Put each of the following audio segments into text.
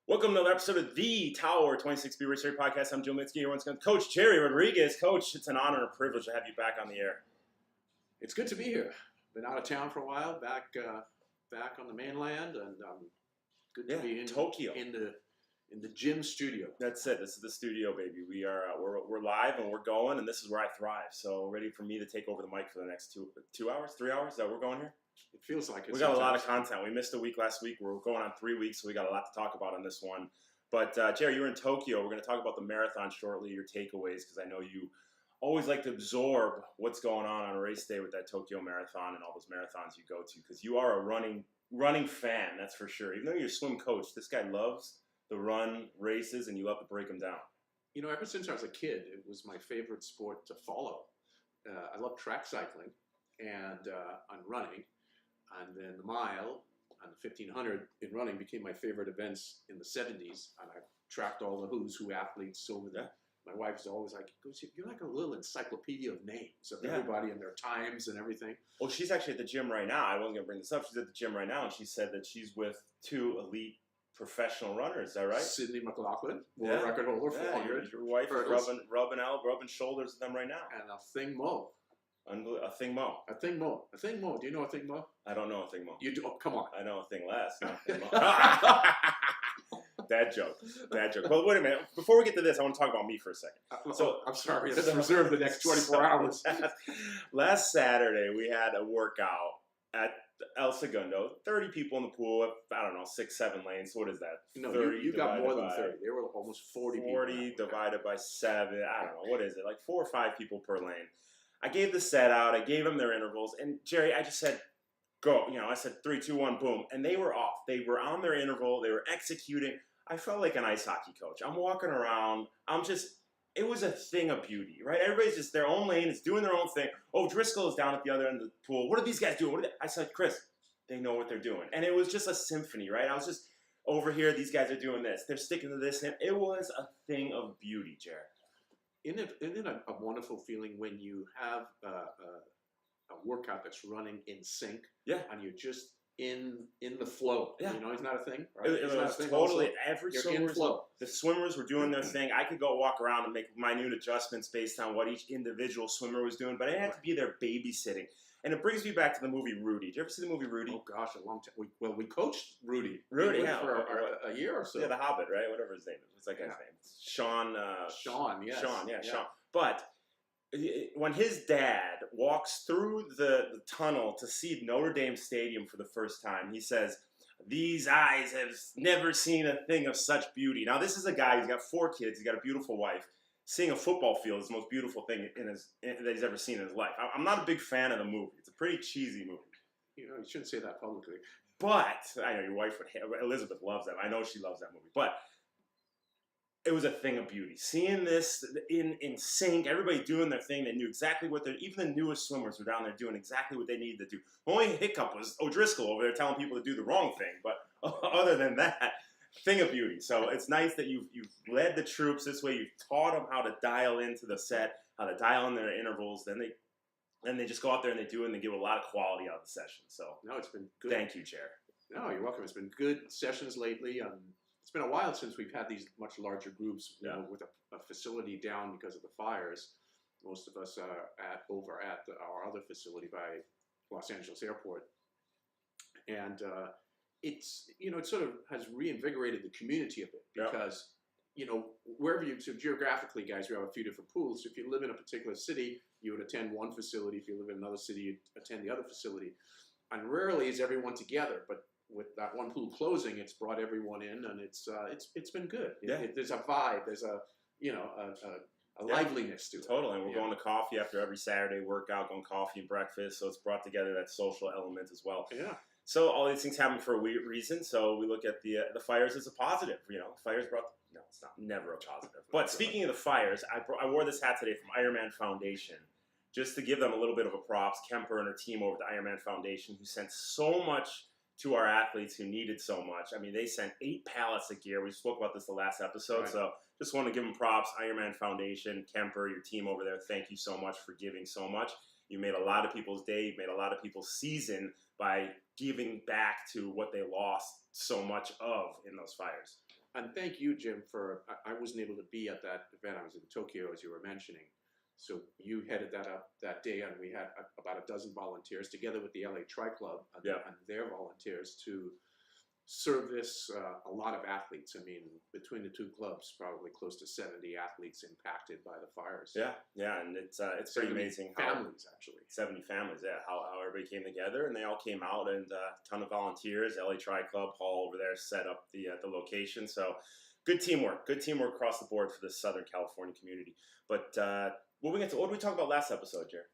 Welcome to another episode of the Tower 26B Research Podcast. I'm Joe Mitzke, your once Coach Gerry Rodriguez. Coach, it's an honor and a privilege to have you back on the air. It's good to be here. Been out of town for a while, back on the mainland, and good to be in Tokyo, in the gym studio. That's it. This is the studio, baby. We're live and we're going, and this is where I thrive. So ready for me to take over the mic for the next 2 hours, 3 hours that we're going here. It feels like it. We got a lot of content. We missed a week last week. We're going on 3 weeks, so we got a lot to talk about on this one. But Gerry, you're in Tokyo. We're going to talk about the marathon shortly, your takeaways, because I know you always like to absorb what's going on a race day with that Tokyo Marathon and all those marathons you go to, because you are a running fan, that's for sure. Even though you're a swim coach, this guy loves the run races, and you love to break them down. You know, ever since I was a kid, it was my favorite sport to follow. I love track cycling and running. And then the mile and the 1500 in running became my favorite events in the 70s. And I tracked all the who's who athletes over there. My wife's always like, you're like a little encyclopedia of names of everybody and their times and everything. Well, she's actually at the gym right now. I wasn't going to bring this up. She's at the gym right now, and she said that she's with 2 elite professional runners. Is that right? Sydney McLaughlin, world record holder, 400. Your wife is rubbing shoulders with them right now. And a Thing Mo. A Thing Mo. A Thing Mo. A Thing Mo. Do you know a Thing Mo? I don't know a Thing Mo. You do? Oh, come on. I know a Thing Less. Not a Thing Mo. Bad joke. Well, wait a minute. Before we get to this, I want to talk about me for a second. So I'm sorry. Let's reserve the next 24 hours. Last Saturday, we had a workout at El Segundo. 30 people in the pool. I don't know, 6-7 lanes. What is that? No, you got more than 30. There were almost 40 people. 40 divided by 7. I don't know. What is it? Like 4 or 5 people per lane. I gave the set out. I gave them their intervals. And, Gerry, I just said, go. You know, I said 3, 2, 1, boom. And they were off. They were on their interval. They were executing. I felt like an ice hockey coach. I'm walking around. It was a thing of beauty, right? Everybody's just their own lane. It's doing their own thing. Oh, Driscoll is down at the other end of the pool. What are these guys doing? I said, Chris, they know what they're doing. And it was just a symphony, right? I was just over here. These guys are doing this. They're sticking to this. And it was a thing of beauty, Gerry. Isn't it a wonderful feeling when you have a workout that's running in sync? Yeah. And you're just in the flow. Yeah. You know, it's not a thing, right? It was totally, every swimmer, flow. The swimmers were doing their thing. I could go walk around and make minute adjustments based on what each individual swimmer was doing, but I had to be there babysitting. And it brings me back to the movie Rudy. Did you ever see the movie Rudy? Oh gosh, a long time. We coached Rudy. Yeah, for a year or so. Yeah, the Hobbit, right? Whatever his name is. What's that guy's name? Sean. Sean, yes. Sean. But when his dad walks through the tunnel to see Notre Dame Stadium for the first time, he says, "These eyes have never seen a thing of such beauty." Now, this is a guy, he's got 4 kids, he's got a beautiful wife. Seeing a football field is the most beautiful thing that he's ever seen in his life. I'm not a big fan of the movie. It's a pretty cheesy movie. You know, you shouldn't say that publicly. But, I know your wife Elizabeth loves that. I know she loves that movie. But it was a thing of beauty. Seeing this in sync, everybody doing their thing, they knew exactly what even the newest swimmers were down there doing exactly what they needed to do. The only hiccup was O'Driscoll over there telling people to do the wrong thing. But other than that, thing of beauty. So it's nice that you've led the troops this way. You've taught them how to dial into the set, how to dial in their intervals. Then they just go out there and they do it, and they give a lot of quality out of the session. So no, it's been good. Thank you, Gerry. No, you're welcome. It's been good sessions lately. It's been a while since we've had these much larger groups, you know, with a facility down because of the fires. Most of us are over at our other facility by Los Angeles Airport, and it's, you know, it sort of has reinvigorated the community a bit because, you know, wherever so geographically, guys, we have a few different pools. So if you live in a particular city, you would attend one facility. If you live in another city, you'd attend the other facility. And rarely is everyone together, but with that one pool closing, it's brought everyone in, and it's been good. There's a vibe. There's a liveliness to it. Totally. And we're going to coffee after every Saturday workout, going coffee and breakfast. So it's brought together that social element as well. Yeah. So all these things happen for a reason. So we look at the fires as a positive. You know, fires brought. No, it's not. Never a positive. But speaking of the fires, I wore this hat today from Ironman Foundation, just to give them a little bit of a props. Kemper and her team over at the Ironman Foundation, who sent so much to our athletes who needed so much. I mean, they sent 8 pallets of gear. We spoke about this the last episode. Right. So just want to give them props. Ironman Foundation, Kemper, your team over there, thank you so much for giving so much. You made a lot of people's day. You made a lot of people's season by giving back to what they lost so much of in those fires. And thank you, Jim, for I wasn't able to be at that event. I was in Tokyo, as you were mentioning. So you headed that up that day, and we had about a dozen volunteers together with the LA Tri Club and, and their volunteers to service a lot of athletes. I mean, between the two clubs, probably close to 70 athletes impacted by the fires. Yeah, and it's pretty amazing. Families, actually. 70 families, how everybody came together, and they all came out, and a ton of volunteers. LA Tri Club Hall over there set up the location. So good teamwork across the board for the Southern California community. But what did we talk about last episode, Jerry?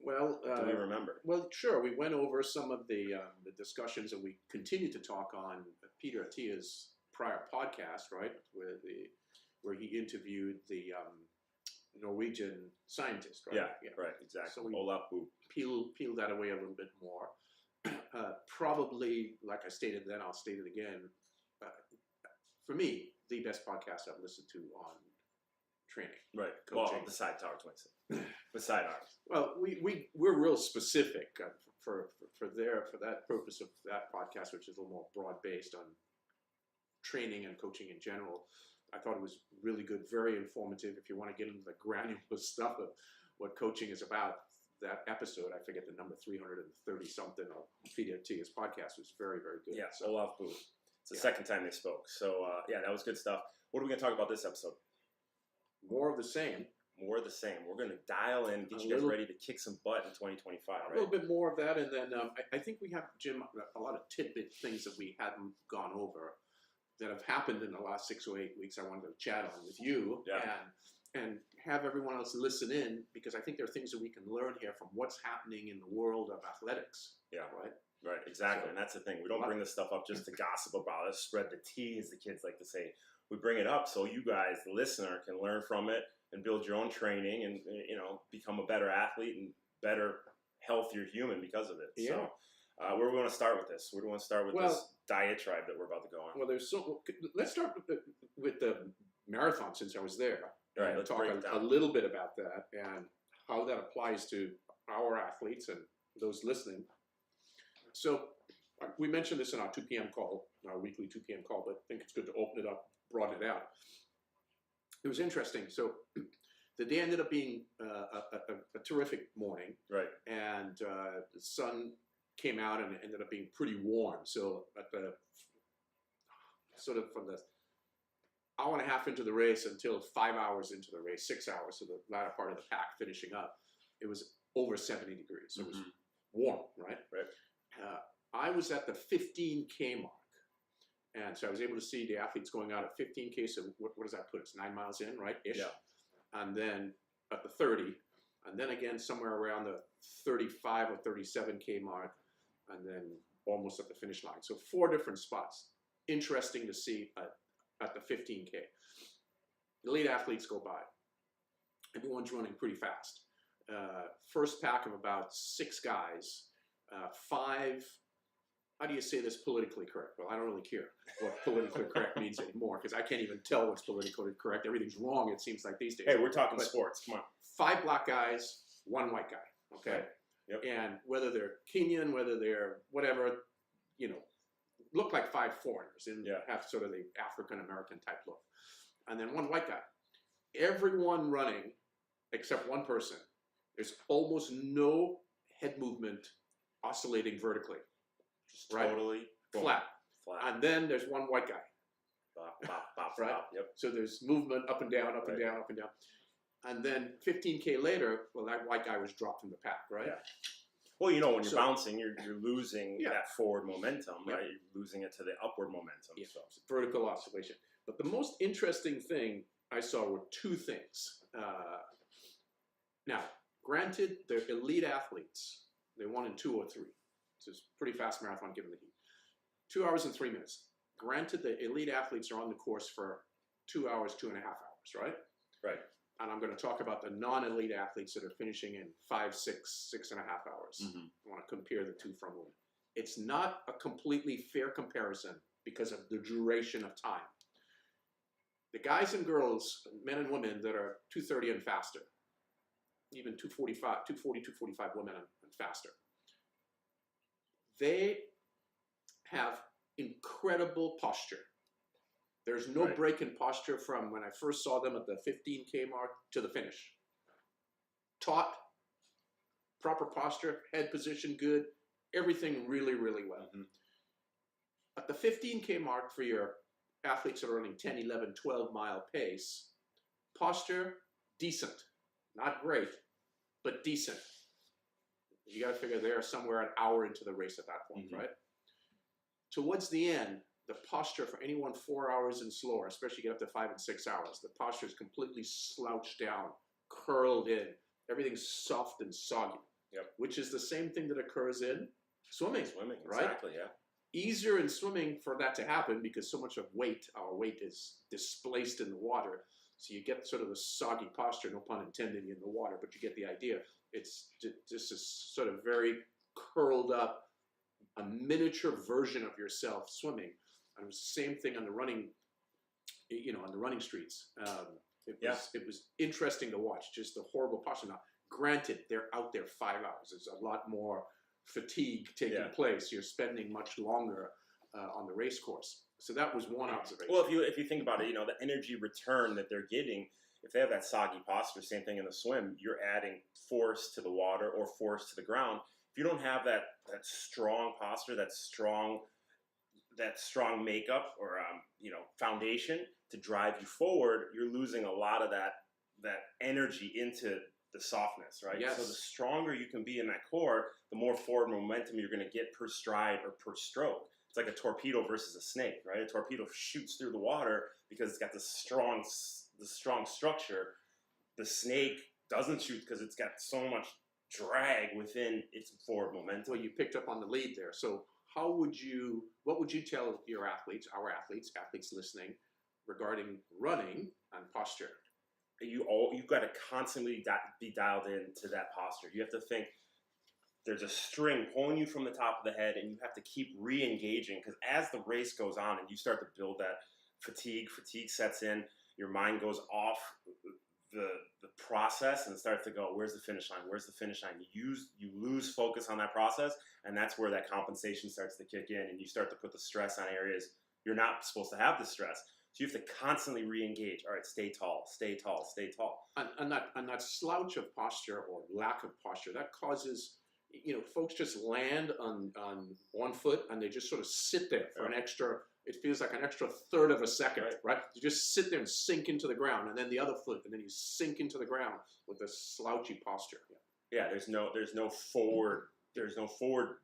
Well, do we remember? Well, sure. We went over some of the discussions that we continued to talk on Peter Attia's prior podcast, right, where he interviewed the Norwegian scientist, right? Yeah, right, exactly. So we Olaf Boop. Peel that away a little bit more. Probably, like I stated then, I'll state it again. For me, the best podcast I've listened to on training. Right. Coaching. Well, beside Tower 26. Beside ours. Well, we're real specific for that purpose of that podcast, which is a little more broad based on training and coaching in general. I thought it was really good, very informative. If you want to get into the granular stuff of what coaching is about, that episode, I forget the number, 330 something of Peter Attia's podcast was very, very good. Yeah, so Olaf Boop. It's the second time they spoke. So that was good stuff. What are we going to talk about this episode? More of the same. More of the same. We're going to dial in, get you guys ready to kick some butt in 2025, right? A little bit more of that, and then I think we have, Jim, a lot of tidbit things that we hadn't gone over that have happened in the last 6 or 8 weeks. I wanted to chat on with you and have everyone else listen in, because I think there are things that we can learn here from what's happening in the world of athletics. Yeah. Right? Right, exactly. And that's the thing. We don't bring this stuff up just to gossip about it, spread the tea, as the kids like to say. We bring it up so you guys, the listener, can learn from it and build your own training and, become a better athlete and better, healthier human because of it. Yeah. So where are we going to start with this? Where do we want to start with this diatribe that we're about to go on? Well, let's start with the marathon, since I was there. All right, let's talk break it down a little bit about that and how that applies to our athletes and those listening. So we mentioned this in our 2 p.m. call, our weekly 2 p.m. call, but I think it's good to open it up, broaden it out. It was interesting. So the day ended up being a terrific morning. Right. And the sun came out and it ended up being pretty warm. So at the sort of from the hour and a half into the race until 5 hours into the race, 6 hours, so the latter part of the pack finishing up, it was over 70 degrees. So it was warm, right? Right. I was at the 15K mark. And so I was able to see the athletes going out at 15K. So what does that put us? 9 miles in, right? Ish. Yeah. And then at the 30, and then again somewhere around the 35 or 37K mark, and then almost at the finish line. So 4 different spots. Interesting to see at the 15K. Elite athletes go by. Everyone's running pretty fast. First pack of about 6 guys, 5. How do you say this politically correct? Well, I don't really care what politically correct means anymore, because I can't even tell what's politically correct. Everything's wrong, it seems like these days. Hey, we're talking sports. Come on. 5 black guys, 1 white guy. Okay. Yep. And whether they're Kenyan, whether they're whatever, look like 5 foreigners and have sort of the African American type look. And then 1 white guy. Everyone running except 1 person. There's almost no head movement oscillating vertically. Just totally flat. And then there's 1 white guy. Bop, bop, bop, right? Bop. Yep. So there's movement up and down, up and down, up and down. And then 15K later, well, that white guy was dropped from the pack, right? Yeah. Well, when you're bouncing, you're losing that forward momentum, right? You're losing it to the upward momentum. Yeah. So. Vertical oscillation. But the most interesting thing I saw were 2 things. Now, granted, they're elite athletes. They won in 2 or 3. So it's a pretty fast marathon given the heat. 2 hours and 3 minutes. Granted, the elite athletes are on the course for 2 hours, 2.5 hours, right? Right. And I'm going to talk about the non-elite athletes that are finishing in 5, 6, 6.5 hours. I want to compare the 2 from women. It's not a completely fair comparison because of the duration of time. The guys and girls, men and women that are 2:30 and faster, even 2:45, 2:40, 2:45 women and faster, they have incredible posture. There's no Right. break in posture from when I first saw them at the 15K mark to the finish. Taut, proper posture, head position good, everything really, really well. Mm-hmm. At the 15K mark for your athletes that are running 10, 11, 12-mile pace, posture, decent. Not great, but decent. You got to figure they're somewhere an hour into the race at that point, Mm-hmm. right? Towards the end, the posture for anyone 4 hours and slower, especially get up to 5 and 6 hours, the posture is completely slouched down, curled in. Everything's soft and soggy. Yep. Which is the same thing that occurs in swimming. Swimming, right? exactly, yeah. Easier in swimming for that to happen because so much of our weight is displaced in the water. So you get sort of a soggy posture, no pun intended, in the water, but you get the idea. It's just a sort of very curled up, a miniature version of yourself swimming. And it was the same thing on the running, on the running streets. It was interesting to watch, just the horrible posture. Now, granted, they're out there 5 hours. There's a lot more fatigue taking place. You're spending much longer on the race course. So that was one observation. Well, if you think about it, the energy return that they're getting, if they have that soggy posture, same thing in the swim, you're adding force to the water or force to the ground. If you don't have that strong posture, that strong makeup or foundation to drive you forward, you're losing a lot of that energy into the softness, right? Yes. So the stronger you can be in that core, the more forward momentum you're going to get per stride or per stroke. It's like a torpedo versus a snake, right? A torpedo shoots through the water because it's got the strong structure. The snake doesn't shoot because it's got so much drag within its forward momentum. Well, you picked up on the lead there. So what would you tell your athletes, athletes listening, regarding running and posture? You've got to constantly be dialed into that posture. You have to think there's a string pulling you from the top of the head, and you have to keep re-engaging, because as the race goes on and you start to build that fatigue sets in, your mind goes off the process and starts to go, where's the finish line? Where's the finish line? You lose focus on that process, and that's where that compensation starts to kick in, and you start to put the stress on areas you're not supposed to have the stress. So you have to constantly re-engage. All right, stay tall, stay tall, stay tall. And that slouch of posture or lack of posture, that causes, folks just land on one foot and they just sort of sit there for an extra, it feels like an extra third of a second, right? You just sit there and sink into the ground, and then the other foot, and then you sink into the ground with a slouchy posture. Yeah, there's no forward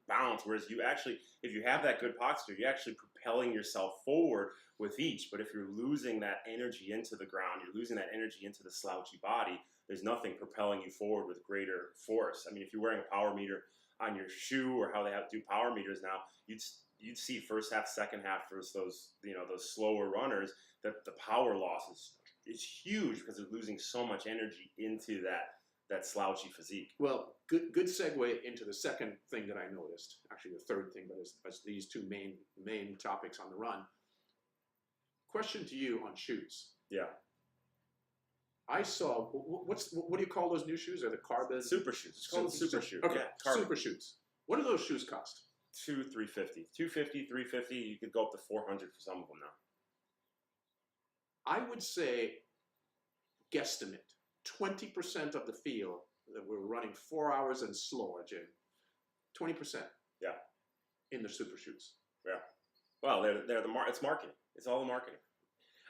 bounce. Whereas you actually, if you have that good posture, you're actually propelling yourself forward with each. But if you're losing that energy into the ground, you're losing that energy into the slouchy body, there's nothing propelling you forward with greater force. I mean, if you're wearing a power meter on your shoe, or how they have to do power meters now, you'd see first half, second half versus those slower runners, that the power loss is huge because they're losing so much energy into that slouchy physique. Well, good segue into the second thing that I noticed. Actually, the third thing, but as these two main topics on the run. Question to you on shoes. Yeah. I saw, what do you call those new shoes? Are the carbon? Super shoes. It's called super shoe. Okay, yeah, super shoes. What do those shoes cost? $250, $350. You could go up to $400 for some of them now. I would say, guesstimate, 20% of the field that we're running 4 hours and slower, Jim. 20%. Yeah. In the super shoes. Yeah. Well, it's marketing. It's all the marketing.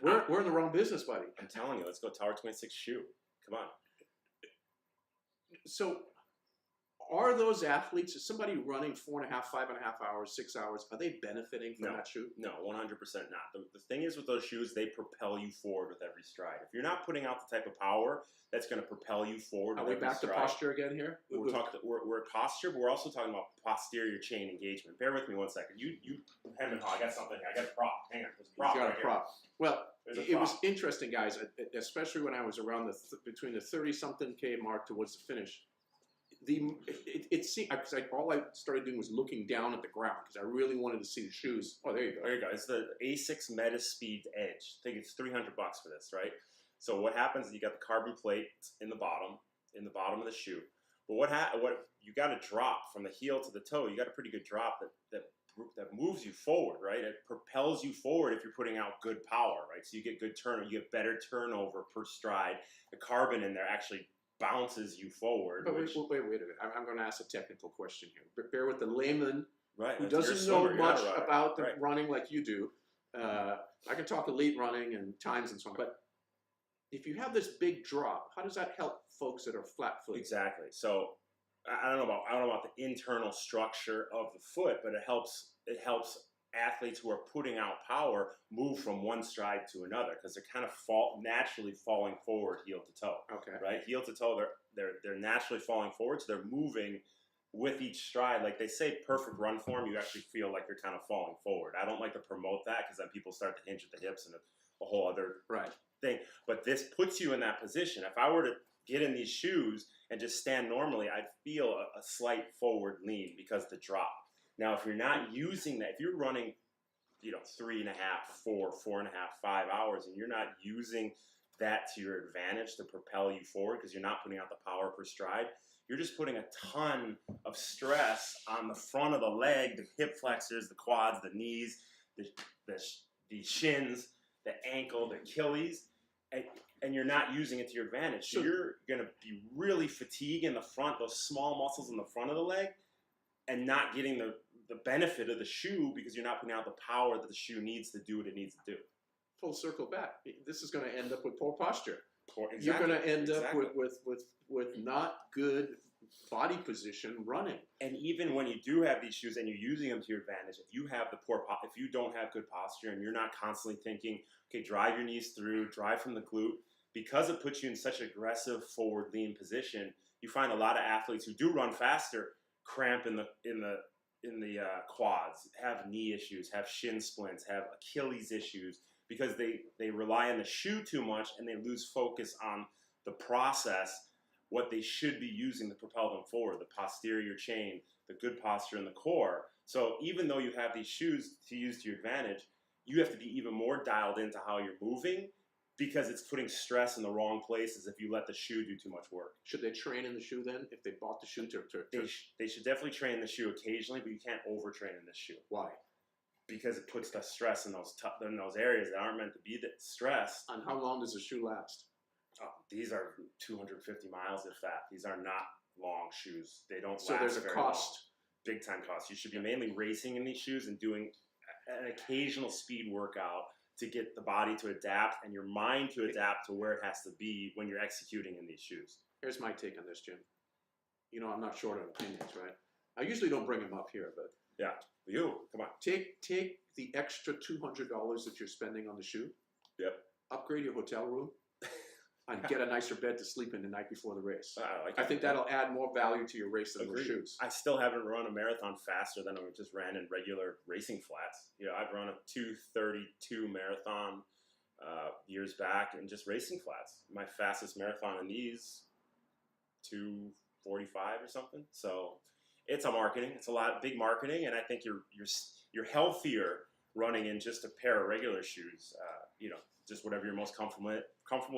We're in the wrong business, buddy. I'm telling you, let's go Tower 26 shoe. Come on. So, are those athletes, is somebody running 4.5, 5.5 hours, 6 hours, are they benefiting from that shoe? No, 100% not. The thing is with those shoes, they propel you forward with every stride. If you're not putting out the type of power that's going to propel you forward, are we back to posture again here? We're at posture, but we're also talking about posterior chain engagement. Bear with me one second. You hem and haw. I got something. I got a prop. Hang on. There's a prop. You got a prop. Well, it was prop. interesting, guys, especially when I was around between the 30-something K mark towards the finish. It seemed, because all I started doing was looking down at the ground because I really wanted to see the shoes. Oh, there you go. There you go. It's the A6 Metaspeed Edge. I think it's $300 for this, right? So what happens is you got the carbon plate in the bottom of the shoe. But what you got to drop from the heel to the toe. You got a pretty good drop that that moves you forward, right? It propels you forward if you're putting out good power, right? So you get good turnover, you get better turnover per stride. The carbon in there actually bounces you forward. But wait a minute. I'm going to ask a technical question here. But bear with the layman who You're doesn't a know swimmer, you're not much a runner. about the running like you do. I can talk elite running and times and so on. But if you have this big drop, how does that help folks that are flat-footed? Exactly. So I don't know about the internal structure of the foot, but it helps athletes who are putting out power move from one stride to another because they're kind of naturally falling forward heel to toe. Okay. Right? Heel to toe, they're naturally falling forward, so they're moving with each stride. Like they say, perfect run form, you actually feel like you're kind of falling forward. I don't like to promote that because then people start to hinge at the hips and a whole other thing. But this puts you in that position. If I were to get in these shoes and just stand normally, I'd feel a slight forward lean because of the drop. Now, if you're not using that, if you're running, 3.5, 4, 4.5, 5 hours, and you're not using that to your advantage to propel you forward because you're not putting out the power per stride, you're just putting a ton of stress on the front of the leg, the hip flexors, the quads, the knees, the shins, the ankle, the Achilles, and you're not using it to your advantage. So you're going to be really fatigued in the front, those small muscles in the front of the leg, and not getting the benefit of the shoe because you're not putting out the power that the shoe needs to do what it needs to do. Full circle back. This is going to end up with poor posture. Exactly. You're going to end up with not good body position running. And even when you do have these shoes and you're using them to your advantage, if you don't have good posture and you're not constantly thinking, okay, drive your knees through, drive from the glute, because it puts you in such aggressive forward lean position, you find a lot of athletes who do run faster cramp in the quads, have knee issues, have shin splints, have Achilles issues because they rely on the shoe too much and they lose focus on the process, what they should be using to propel them forward, the posterior chain, the good posture in the core. So even though you have these shoes to use to your advantage, you have to be even more dialed into how you're moving because it's putting stress in the wrong places if you let the shoe do too much work. Should they train in the shoe then? If they bought the shoe They should definitely train in the shoe occasionally, but you can't overtrain in this shoe. Why? Because it puts the stress in those areas that aren't meant to be stressed. And how long does the shoe last? These are 250 miles, if that. These are not long shoes. They don't last very long. So there's a cost. Big time cost. You should be mainly racing in these shoes and doing an occasional speed workout to get the body to adapt and your mind to adapt to where it has to be when you're executing in these shoes. Here's my take on this, Jim. I'm not short on opinions, right? I usually don't bring them up here, but yeah, you come on. Take the extra $200 that you're spending on the shoe. Yep. Upgrade your hotel room and get a nicer bed to sleep in the night before the race. I think that'll add more value to your race than those shoes. I still haven't run a marathon faster than I just ran in regular racing flats. I've run a 2:32 marathon years back in just racing flats. My fastest marathon in these 2:45 or something. So it's a lot big marketing, and I think you're healthier running in just a pair of regular shoes. Just whatever you're most comfortable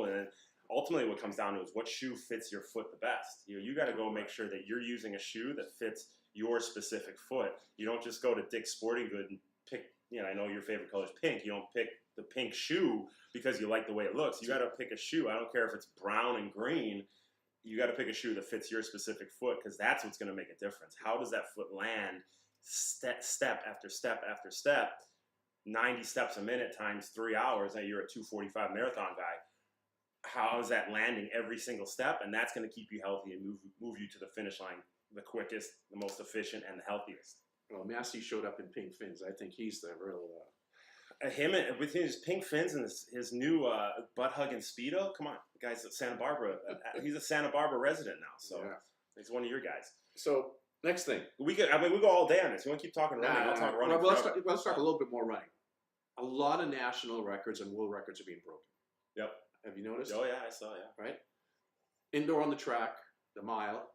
in. Ultimately, what comes down to is what shoe fits your foot the best. You got to go make sure that you're using a shoe that fits your specific foot. You don't just go to Dick's Sporting Goods and pick. I know your favorite color is pink. You don't pick the pink shoe because you like the way it looks. You got to pick a shoe. I don't care if it's brown and green. You got to pick a shoe that fits your specific foot because that's what's going to make a difference. How does that foot land step after step after step? 90 steps a minute times 3 hours. Now you're a 2:45 marathon guy. How is that landing every single step? And that's going to keep you healthy and move you to the finish line the quickest, the most efficient, and the healthiest. Well, Massey showed up in pink fins. I think he's the real. Him with his pink fins and his new butt hugging Speedo. Come on, the guy's at Santa Barbara. He's a Santa Barbara resident now, so he's one of your guys. So next thing, we go all day on this. You want to keep talking running? I'll talk running. Well, let's talk a little bit more running. A lot of national records and world records are being broken. Yep. Have you noticed? Oh yeah, I saw. Yeah. Right. Indoor on the track, the mile.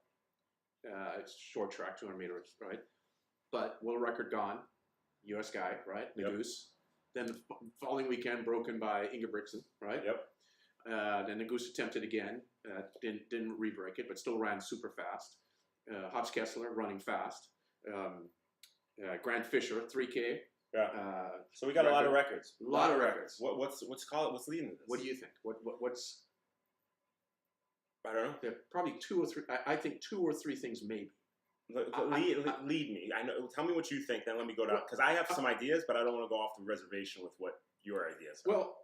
It's short track, 200 meters, right? But world record gone. U.S. guy, right? The Goose. Then the following weekend, broken by Ingebrigtsen, right? Yep. Then the Goose attempted again. Didn't re-break it, but still ran super fast. Hobbs Kessler running fast. Grant Fisher, 3K. Yeah. So we got a lot of records. A lot of records. What's leading to this? What do you think? What's? I don't know. There are probably 2 or 3. I think 2 or 3 things maybe. Lead me. I know. Tell me what you think. Then let me go down because I have some ideas, but I don't want to go off the reservation with what your ideas are. Well,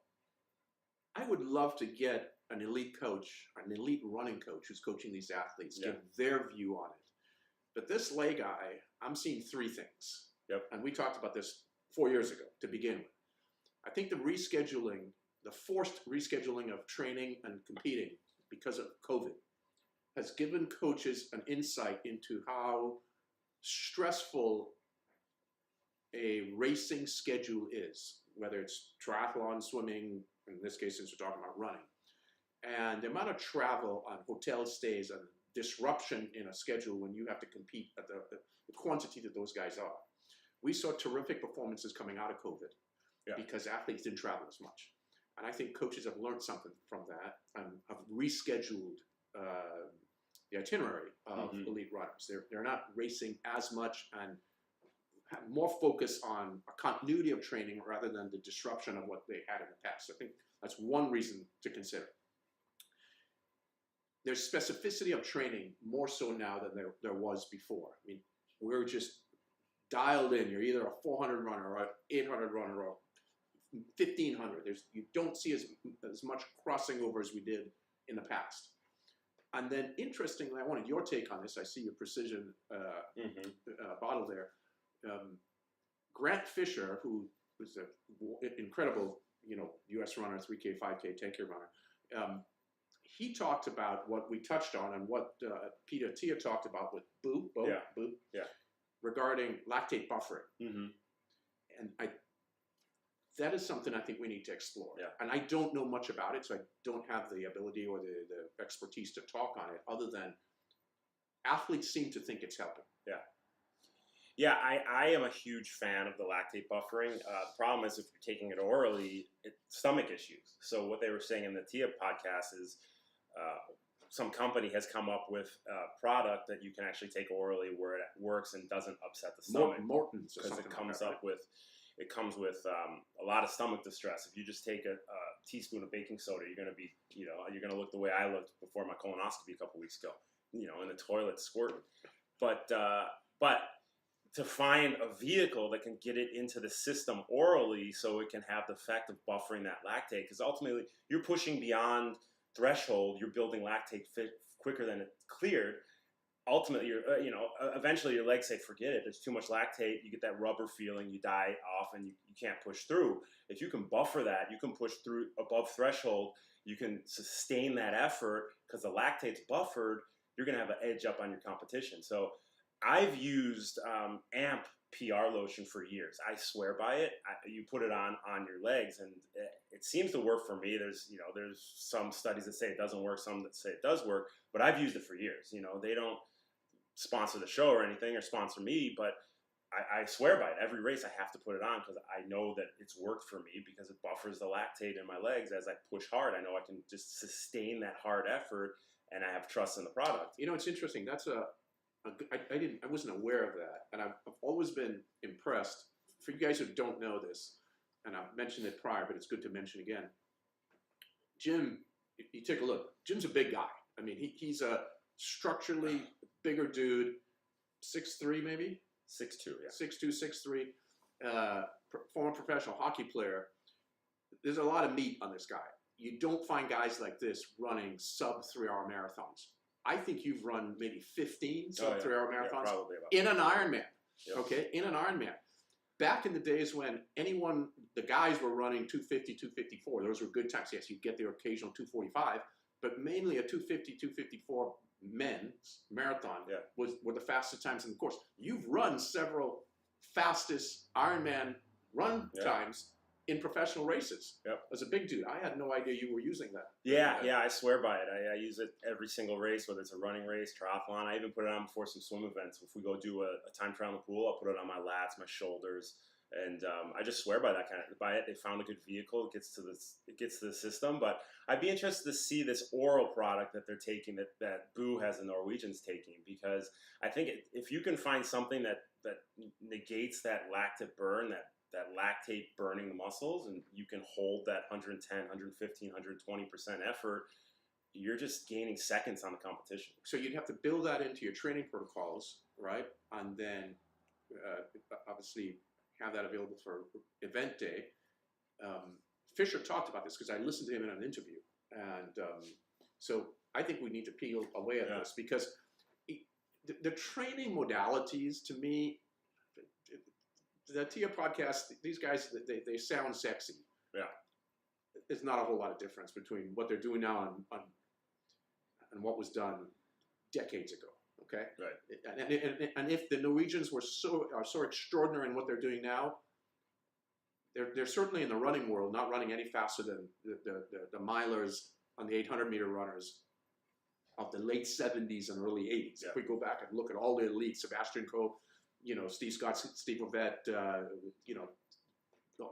I would love to get an elite coach, an elite running coach who's coaching these athletes, give their view on it. But this lay guy, I'm seeing 3 things. Yep. And we talked about this 4 years ago to begin with. I think the forced rescheduling of training and competing because of COVID has given coaches an insight into how stressful a racing schedule is, whether it's triathlon, swimming, in this case, since we're talking about running. And the amount of travel on hotel stays and disruption in a schedule when you have to compete at the quantity that those guys are. We saw terrific performances coming out of COVID because athletes didn't travel as much. And I think coaches have learned something from that and have rescheduled the itinerary of elite runners. They're not racing as much and have more focus on a continuity of training rather than the disruption of what they had in the past. So I think that's one reason to consider. There's specificity of training more so now than there was before. I mean, we're just dialed in. You're either a 400 runner or an 800 runner or 1500. You don't see as much crossing over as we did in the past. And then, interestingly, I wanted your take on this. I see your precision bottle there. Grant Fisher, who was an incredible, U.S. runner, 3K, 5K, 10K runner. He talked about what we touched on and what Peter Tia talked about with Boo, regarding lactate buffering. And that is something I think we need to explore. Yeah. And I don't know much about it, so I don't have the ability or the expertise to talk on it, other than athletes seem to think it's helping. Yeah, I am a huge fan of the lactate buffering. The problem is if you're taking it orally, it's stomach issues. So what they were saying in the TIA podcast is some company has come up with a product that you can actually take orally where it works and doesn't upset the stomach. Morton's, because it comes with a lot of stomach distress. If you just take a teaspoon of baking soda, you're going to be, you're going to look the way I looked before my colonoscopy a couple weeks ago, in the toilet squirting. But to find a vehicle that can get it into the system orally so it can have the effect of buffering that lactate, because ultimately you're pushing beyond threshold, you're building lactate quicker than it's cleared. Ultimately, eventually your legs say, forget it, there's too much lactate, you get that rubber feeling, you die off and you can't push through. If you can buffer that, you can push through above threshold, you can sustain that effort because the lactate's buffered, you're going to have an edge up on your competition. So I've used AMP PR lotion for years. I swear by it. You put it on your legs, and it seems to work for me. There's some studies that say it doesn't work, some that say it does work, but I've used it for years. They don't sponsor the show or anything or sponsor me, but I swear by it. Every race I have to put it on because I know that it's worked for me because it buffers the lactate in my legs as I push hard. I know I can just sustain that hard effort, and I have trust in the product. It's interesting. That's I wasn't aware of that, and I've always been impressed. For you guys who don't know this, and I've mentioned it prior, but it's good to mention again. Jim, you take a look. Jim's a big guy. I mean, he's a structurally bigger dude, 6'3", maybe 6'2", yeah, 6'2", 6'3", former professional hockey player. There's a lot of meat on this guy. You don't find guys like this running sub 3-hour marathons. I think you've run maybe 15 sub 3-hour marathons in an Ironman. Yep. Okay, in an Ironman. Back in the days when the guys were running 250, 254, those were good times. Yes, you get the occasional 245, but mainly a 250, 254 men's marathon were the fastest times in the course. You've run several fastest Ironman run times in professional races. As a big dude, I had no idea you were using that. Yeah, I swear by it. I use it every single race, whether it's a running race, triathlon. I even put it on before some swim events. If we go do a time trial in the pool, I'll put it on my lats, my shoulders, and I just swear by that by it. They found a good vehicle. It gets to the system. But I'd be interested to see this oral product that they're taking, that Boo has the Norwegians taking, because I think if you can find something that that negates that lactate burn, that lactate burning the muscles, and you can hold that 110, 115, 120% effort, you're just gaining seconds on the competition. So you'd have to build that into your training protocols, right? And then obviously have that available for event day. Fisher talked about this because I listened to him in an interview. And so I think we need to peel away at this, because the training modalities, to me, the TIA podcast, these guys, they sound sexy. Yeah. There's not a whole lot of difference between what they're doing now and what was done decades ago. Okay. Right. And if the Norwegians are so extraordinary in what they're doing now, they're certainly in the running world not running any faster than the milers on the 800-meter runners of the late 70s and early 80s. Yeah. If we go back and look at all the elites, Sebastian Coe, Steve Scott, Steve Ovett,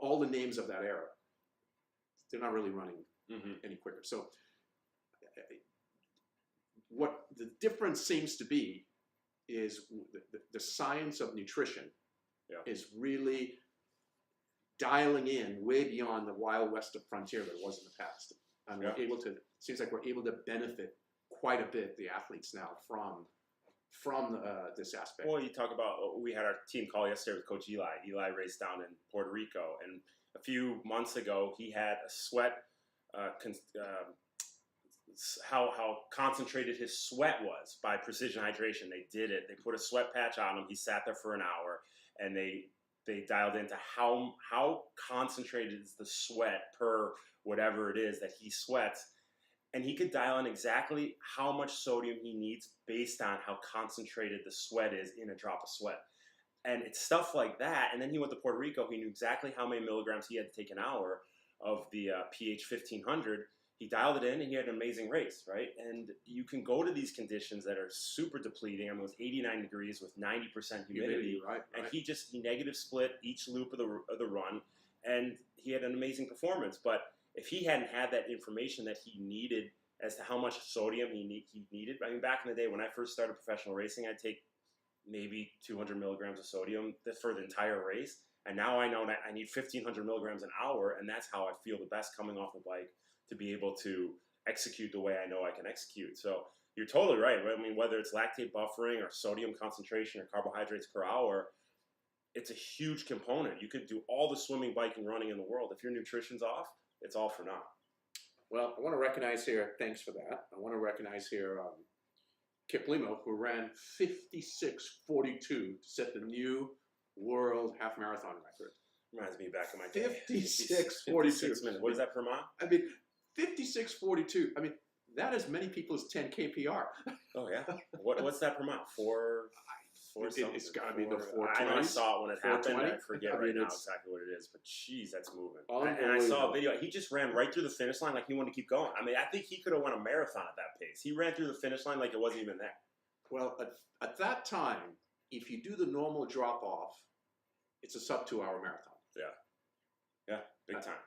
all the names of that era, they're not really running any quicker. So what the difference seems to be is the science of nutrition is really dialing in way beyond the Wild West of frontier that it was in the past. And we're able to, seems like we're able to benefit quite a bit, the athletes now, from this aspect. Well, you talk about, we had our team call yesterday with Coach Eli. Eli raced down in Puerto Rico, and a few months ago, he had a sweat, how concentrated his sweat was by precision hydration. They did it. They put a sweat patch on him. He sat there for an hour, and they dialed into how concentrated is the sweat per whatever it is that he sweats. And he could dial in exactly how much sodium he needs based on how concentrated the sweat is in a drop of sweat. And it's stuff like that. And then he went to Puerto Rico. He knew exactly how many milligrams he had to take an hour of the pH 1500. He dialed it in, and he had an amazing race, right? And you can go to these conditions that are super depleting. I mean, it was 89 degrees with 90% humidity. Right. And he negative split each loop of the run, and he had an amazing performance. But if he hadn't had that information that he needed as to how much sodium he needed, I mean, back in the day when I first started professional racing, I'd take maybe 200 milligrams of sodium for the entire race. And now I know that I need 1,500 milligrams an hour, and that's how I feel the best coming off the bike to be able to execute the way I know I can execute. So you're totally right. I mean, whether it's lactate buffering or sodium concentration or carbohydrates per hour, it's a huge component. You could do all the swimming, biking, running in the world. If your nutrition's off, it's all for naught. Well, I want to recognize here, thanks for that. I want to recognize here Kip Limo, who ran 56:42 to set the new world half marathon record. Reminds me back in my day. 56:42 minutes. What is that per mile? I mean, 56:42. I mean, that is many people's 10K PR. Oh yeah. What's that per mile? Four something. It's got to be the 420s. I know I saw it when it happened. I forget right now it's exactly what it is, but geez, that's moving. Unbelievable. And I saw a video. He just ran right through the finish line like he wanted to keep going. I mean, I think he could have won a marathon at that pace. He ran through the finish line like it wasn't even there. Well, at that time, if you do the normal drop off, it's a sub 2 hour marathon. Yeah, big time.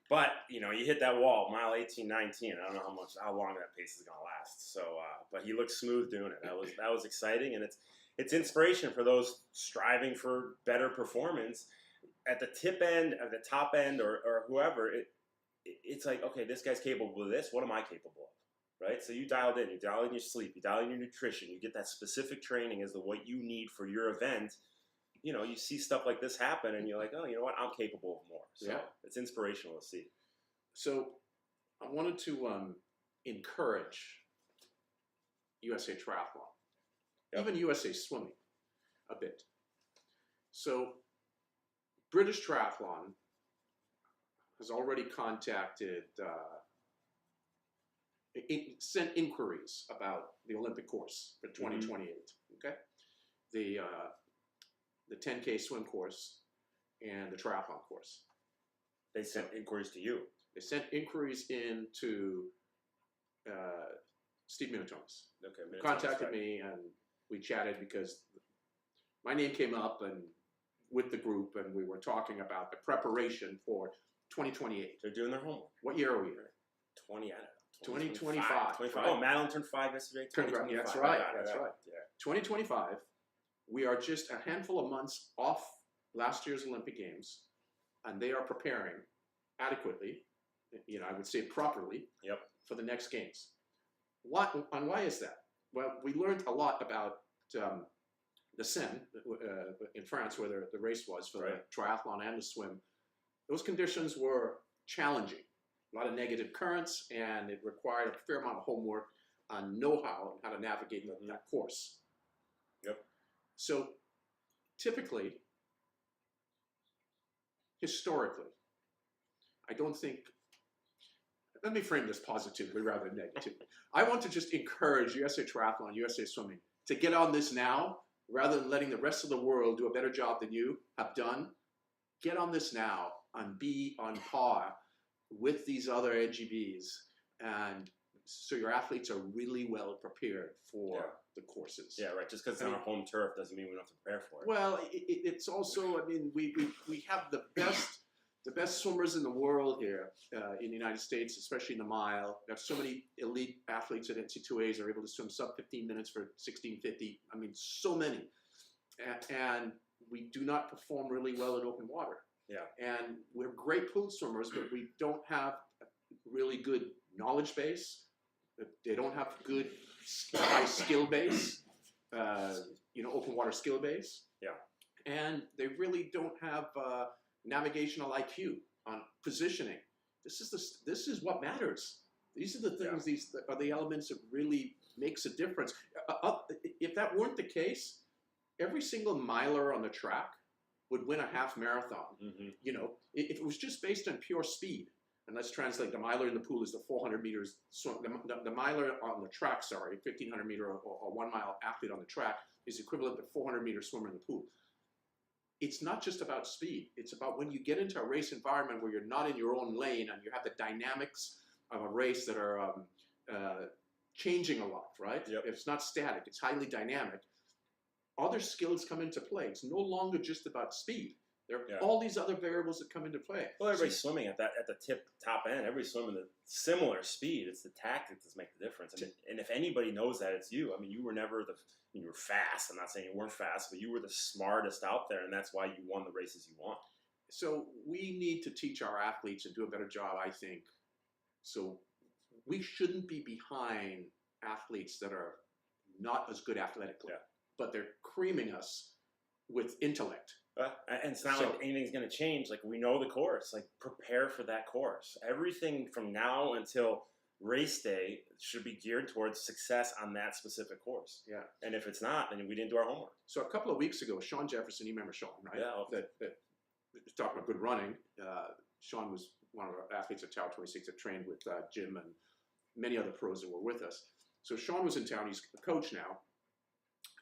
But, you hit that wall, mile 18, 19. I don't know how long that pace is going to last. So, but he looked smooth doing it. That was exciting, and it's inspiration for those striving for better performance at the tip end, at the top end, or whoever. It's like, okay, this guy's capable of this. What am I capable of? Right? So you dial in your sleep, you dial in your nutrition, you get that specific training as to what you need for your event. You see stuff like this happen, and you're like, oh, you know what? I'm capable of more. So it's inspirational to see. So I wanted to encourage USA Triathlon, even USA Swimming, a bit. So British Triathlon has already contacted, sent inquiries about the Olympic course for 2028. Okay, the 10K swim course and the triathlon course. They sent inquiries to you. They sent inquiries in to Steve Minatonis. Okay, Contacted me, and we chatted because my name came up and with the group, and we were talking about the preparation for 2028. They're doing their homework. What year are we in? 2025. Oh, Madeline turned 5 yesterday. That's right. 2025. we are just a handful of months off last year's Olympic Games, and they are preparing adequately, I would say properly, for the next games. Why is that? Well, we learned a lot about the Seine in France, where the race was for the triathlon and the swim. Those conditions were challenging. A lot of negative currents, and it required a fair amount of homework on know-how and how to navigate that course. So typically, historically, I don't think, let me frame this positively rather than negatively. I want to just encourage USA Triathlon, USA Swimming to get on this now rather than letting the rest of the world do a better job than you have done. Get on this now and be on par with these other NGBs, and so your athletes are really well prepared for the courses. Yeah, right. Just because it's on our home turf doesn't mean we don't have to prepare for it. Well, it's also, I mean, we have the best swimmers in the world here in the United States, especially in the mile. We have so many elite athletes at NC2As are able to swim sub 15 minutes for 1650. I mean, so many. And we do not perform really well in open water. Yeah. And we're great pool swimmers, but we don't have a really good knowledge base. They don't have good high skill base, open water skill base. Yeah. And they really don't have navigational IQ on positioning. This is what matters. These are the things. These are the elements that really makes a difference. If that weren't the case, every single miler on the track would win a half marathon. If it was just based on pure speed. And let's translate, the miler in the pool is the 400 meters swim. The miler on the track, 1,500 meter or 1 mile athlete on the track is equivalent to 400 meter swimmer in the pool. It's not just about speed. It's about when you get into a race environment where you're not in your own lane and you have the dynamics of a race that are changing a lot, right? It's not static, it's highly dynamic. Other skills come into play. It's no longer just about speed. There are all these other variables that come into play. Well, everybody's swimming at the top end. Everybody's swimming at similar speed. It's the tactics that make the difference. And if anybody knows that, it's you. I mean, you were never you were fast. I'm not saying you weren't fast, but you were the smartest out there, and that's why you won the races you won. So we need to teach our athletes and do a better job, I think. So we shouldn't be behind athletes that are not as good athletically, but they're creaming us with intellect. And it's not like anything's going to change. Like, we know the course. Like, prepare for that course. Everything from now until race day should be geared towards success on that specific course. Yeah. And if it's not, then we didn't do our homework. So a couple of weeks ago, Sean Jefferson, you remember Sean, right? Yeah. That talking about good running. Sean was one of our athletes at Tower 26 that trained with Jim and many other pros that were with us. So Sean was in town. He's a coach now.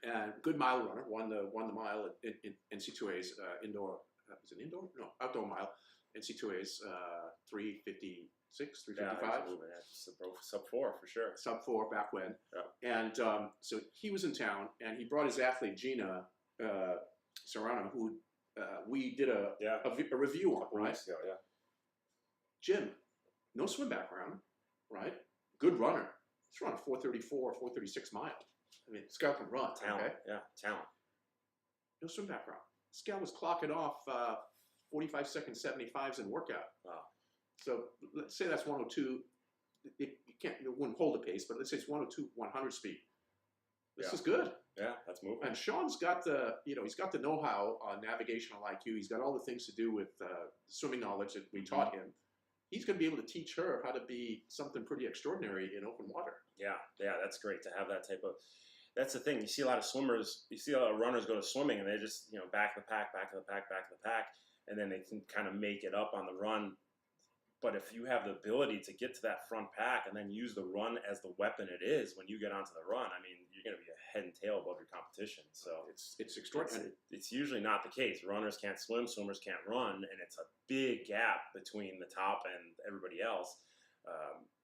And good mile runner, won the mile in NC2A's indoor. Was it indoor? No, outdoor mile. NC2A's 356, 355. Sub 4 for sure. Sub 4 back when. Yeah. And so he was in town, and he brought his athlete Gina Serrano, who we did a review on, right? Jim, no swim background, right? Good runner. He's run a 434, 436 mile. I mean, this guy can run. Talent, talent. No swim background. This guy was clocking off 45-second 75s in workout. Wow. So let's say that's 102. It wouldn't hold the pace, but let's say it's 102, 100 speed. This is good. Yeah, that's moving. And Sean's got he's got the know-how on navigational IQ. He's got all the things to do with swimming knowledge that we taught him. He's going to be able to teach her how to be something pretty extraordinary in open water. Yeah, that's great to have that type of. That's the thing. You see a lot of swimmers, you see a lot of runners go to swimming, and they just back of the pack, and then they can kind of make it up on the run. But if you have the ability to get to that front pack and then use the run as the weapon it is when you get onto the run, I mean, you're going to be a head and tail above your competition. So it's extraordinary. It's usually not the case. Runners can't swim, swimmers can't run, and it's a big gap between the top and everybody else.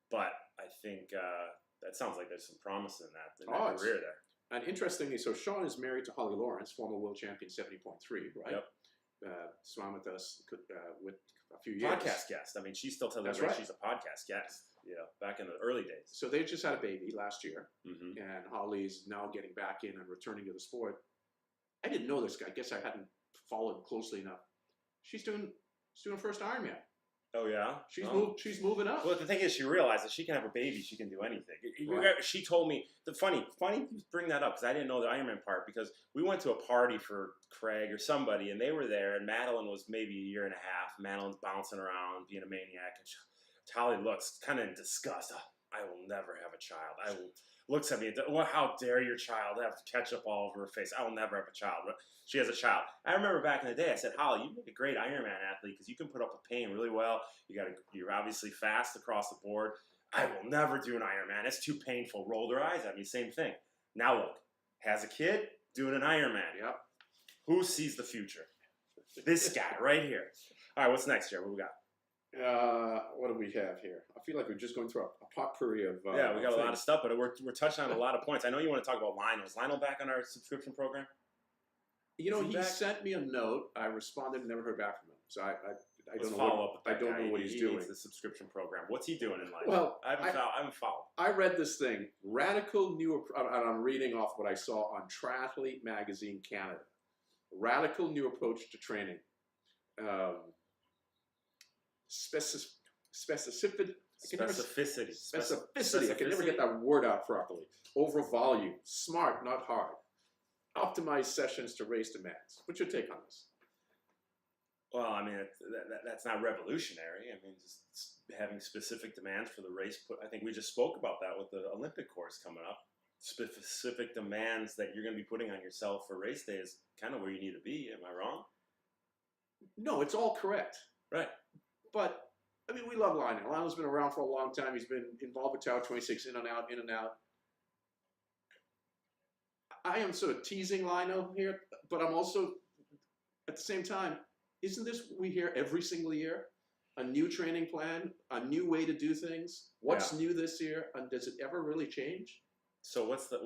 But I think that sounds like there's some promise in that career there. And interestingly, so Sean is married to Holly Lawrence, former world champion 70.3, right? Yep. Swam with us with a few years. Podcast guest. I mean, she still tells us she's a podcast guest. Back in the early days. So they just had a baby last year, and Holly's now getting back in and returning to the sport. I didn't know this guy. I guess I hadn't followed closely enough. She's doing her first Ironman. Oh yeah, She's moving up. Well, the thing is, she realized that she can have a baby. She can do anything. Right. She told me the funny you bring that up because I didn't know the Ironman part because we went to a party for Craig or somebody and they were there and Madeline was maybe a year and a half. Madeline's bouncing around being a maniac and Tali looks kind of in disgust. Oh, I will never have a child. Looks at me. Well, how dare your child have ketchup all over her face? I will never have a child. She has a child. I remember back in the day, I said, Holly, you make a great Ironman athlete because you can put up with pain really well. You're obviously fast across the board. I will never do an Ironman. It's too painful. Rolled her eyes at me. Same thing. Now look, has a kid, doing an Ironman. Yep. Who sees the future? This guy right here. All right, what's next, Jerry? What we got? What do we have here? I feel like we're just going through a potpourri of we got a lot of stuff, but we're touching on a lot of points. I know you want to talk about Lionel. Is Lionel back on our subscription program? You know, he sent me a note. I responded and never heard back from him. So I Let's don't follow know. up with that I don't guy. know what he's doing. Needs the subscription program. What's he doing in life? Well, I haven't followed. I read this thing. Radical new. I'm reading off what I saw on Triathlete Magazine Canada. Radical new approach to training. Specificity. I can never get that word out properly. Over volume. Smart, not hard. Optimize sessions to race demands. What's your take on this? Well, I mean, that's not revolutionary. I mean, just having specific demands for the race. I think we just spoke about that with the Olympic course coming up. Specific demands that you're going to be putting on yourself for race day is kind of where you need to be. Am I wrong? No, it's all correct. Right. But, I mean, we love Lionel. Lionel's been around for a long time. He's been involved with Tower 26, in and out. I am sort of teasing Lionel here, but I'm also, at the same time, isn't this what we hear every single year? A new training plan, a new way to do things. What's new this year, and does it ever really change? So what's the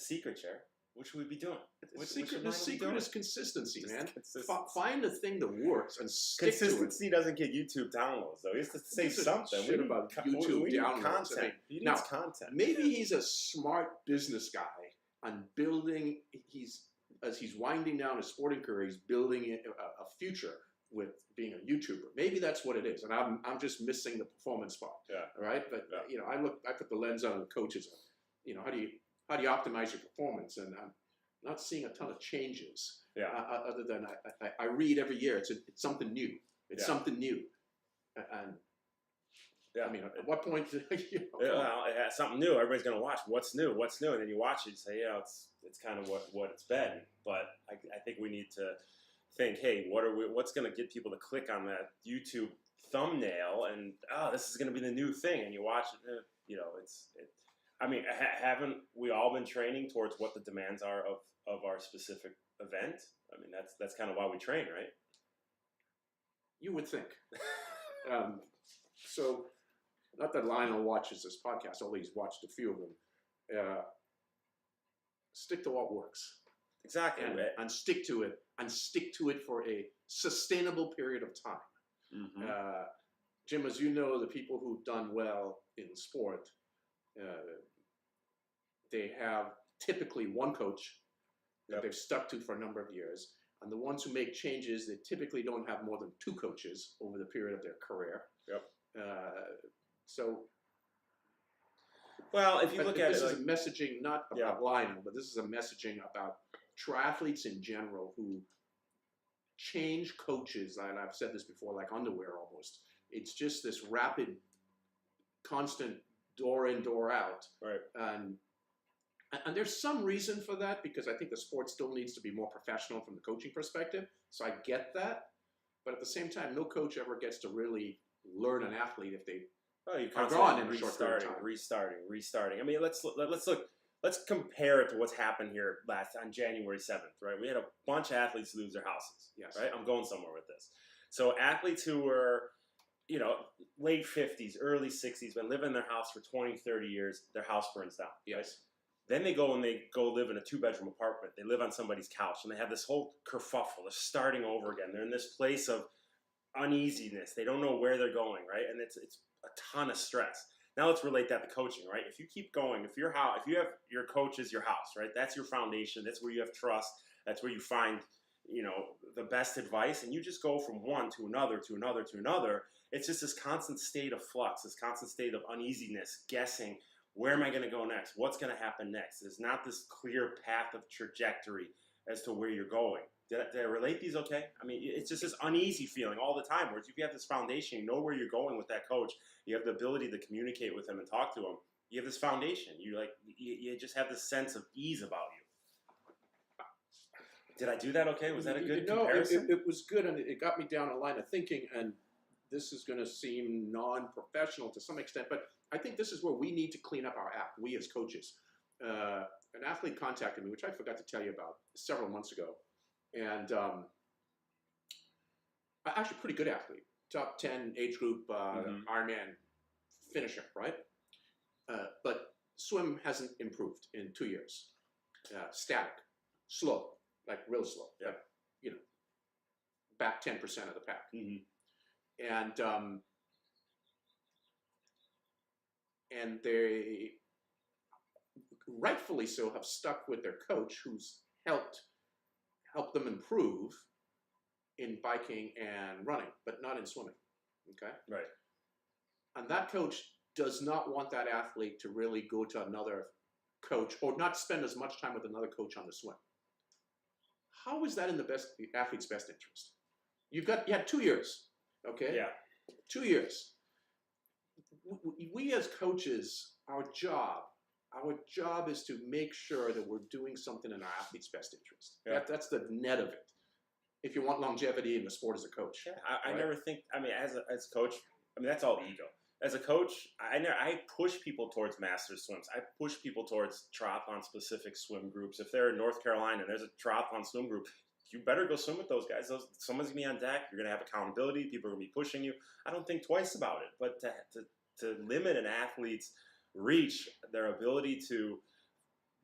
secret, Chair? What should we be doing? The secret is consistency, man. Consistency. Find a thing that works and stick to it. Consistency doesn't get YouTube downloads, though. He has to say something. Shit about YouTube downloads. Content. He needs content. Maybe he's a smart business guy on building. As he's winding down his sporting career, he's building a future with being a YouTuber. Maybe that's what it is, and I'm just missing the performance part. Yeah. All right, but you know, I put the lens on the coaches. You know, how do you optimize your performance? And I'm not seeing a ton of changes. Yeah. Other than I read every year. It's something new. It's something new. And I mean, at what point? Something new. Everybody's gonna watch. What's new? What's new? And then you watch it and say, yeah, it's kind of what it's been. But I think we need to think, hey, what's gonna get people to click on that YouTube thumbnail? And this is gonna be the new thing. And you watch it. You know, I mean, haven't we all been training towards what the demands are of our specific event? I mean, that's kind of why we train, right? You would think. So, not that Lionel watches this podcast, although he's watched a few of them. Stick to what works. Exactly. And stick to it. And stick to it for a sustainable period of time. Mm-hmm. Jim, as you know, the people who've done well in sport, they have typically one coach that they've stuck to for a number of years. And the ones who make changes, they typically don't have more than two coaches over the period of their career. Yep. Well, if you look at this it, is a messaging not about Lionel, but this is a messaging about triathletes in general who change coaches. And I've said this before, like underwear almost. It's just this rapid, constant door in, door out. Right. And there's some reason for that because I think the sport still needs to be more professional from the coaching perspective. So I get that. But at the same time, no coach ever gets to really learn an athlete if they are gone in a short period of time. Restarting. I mean, let's look. Let's compare it to what's happened here on January 7th, right? We had a bunch of athletes lose their houses. Yes. Right? I'm going somewhere with this. So athletes who were, late 50s, early 60s, been living in their house for 20, 30 years, their house burns down. Yes. Right? Then they go live in a 2-bedroom apartment. They live on somebody's couch, and they have this whole kerfuffle. They're starting over again. They're in this place of uneasiness. They don't know where they're going, right? And it's a ton of stress. Now let's relate that to coaching, right? If you keep going, if you have your coach is your house, right? That's your foundation. That's where you have trust. That's where you find, the best advice, and you just go from one to another to another to another. It's just this constant state of flux, this constant state of uneasiness, guessing, where am I going to go next? What's going to happen next? There's not this clear path of trajectory as to where you're going. Did I relate these okay? I mean, it's just this uneasy feeling all the time, whereas if you have this foundation, you know where you're going with that coach, you have the ability to communicate with him and talk to him, you have this foundation. You just have this sense of ease about you. Did I do that okay? Was that a good comparison? No, it was good, and it got me down a line of thinking, and this is going to seem non-professional to some extent, but I think this is where we need to clean up our act, we as coaches. An athlete contacted me, which I forgot to tell you about, several months ago, and actually pretty good athlete, top 10 age group Ironman finisher, right? But swim hasn't improved in 2 years. Static, slow, like real slow. Yeah. Like, back 10% of the pack. And they, rightfully so, have stuck with their coach who's helped them improve in biking and running, but not in swimming. Okay? Right. And that coach does not want that athlete to really go to another coach or not spend as much time with another coach on the swim. How is that in the athlete's best interest? You had 2 years, okay? Yeah. 2 years. We as coaches, our job is to make sure that we're doing something in our athlete's best interest. Yeah. That's the net of it. If you want longevity in the sport as a coach. Yeah, I never think, as a coach, that's all ego. As a coach, I push people towards master swims. I push people towards triathlon-specific swim groups. If they're in North Carolina and there's a triathlon swim group, you better go swim with those guys. Someone's going to be on deck. You're going to have accountability. People are going to be pushing you. I don't think twice about it. But to limit an athlete's reach, their ability to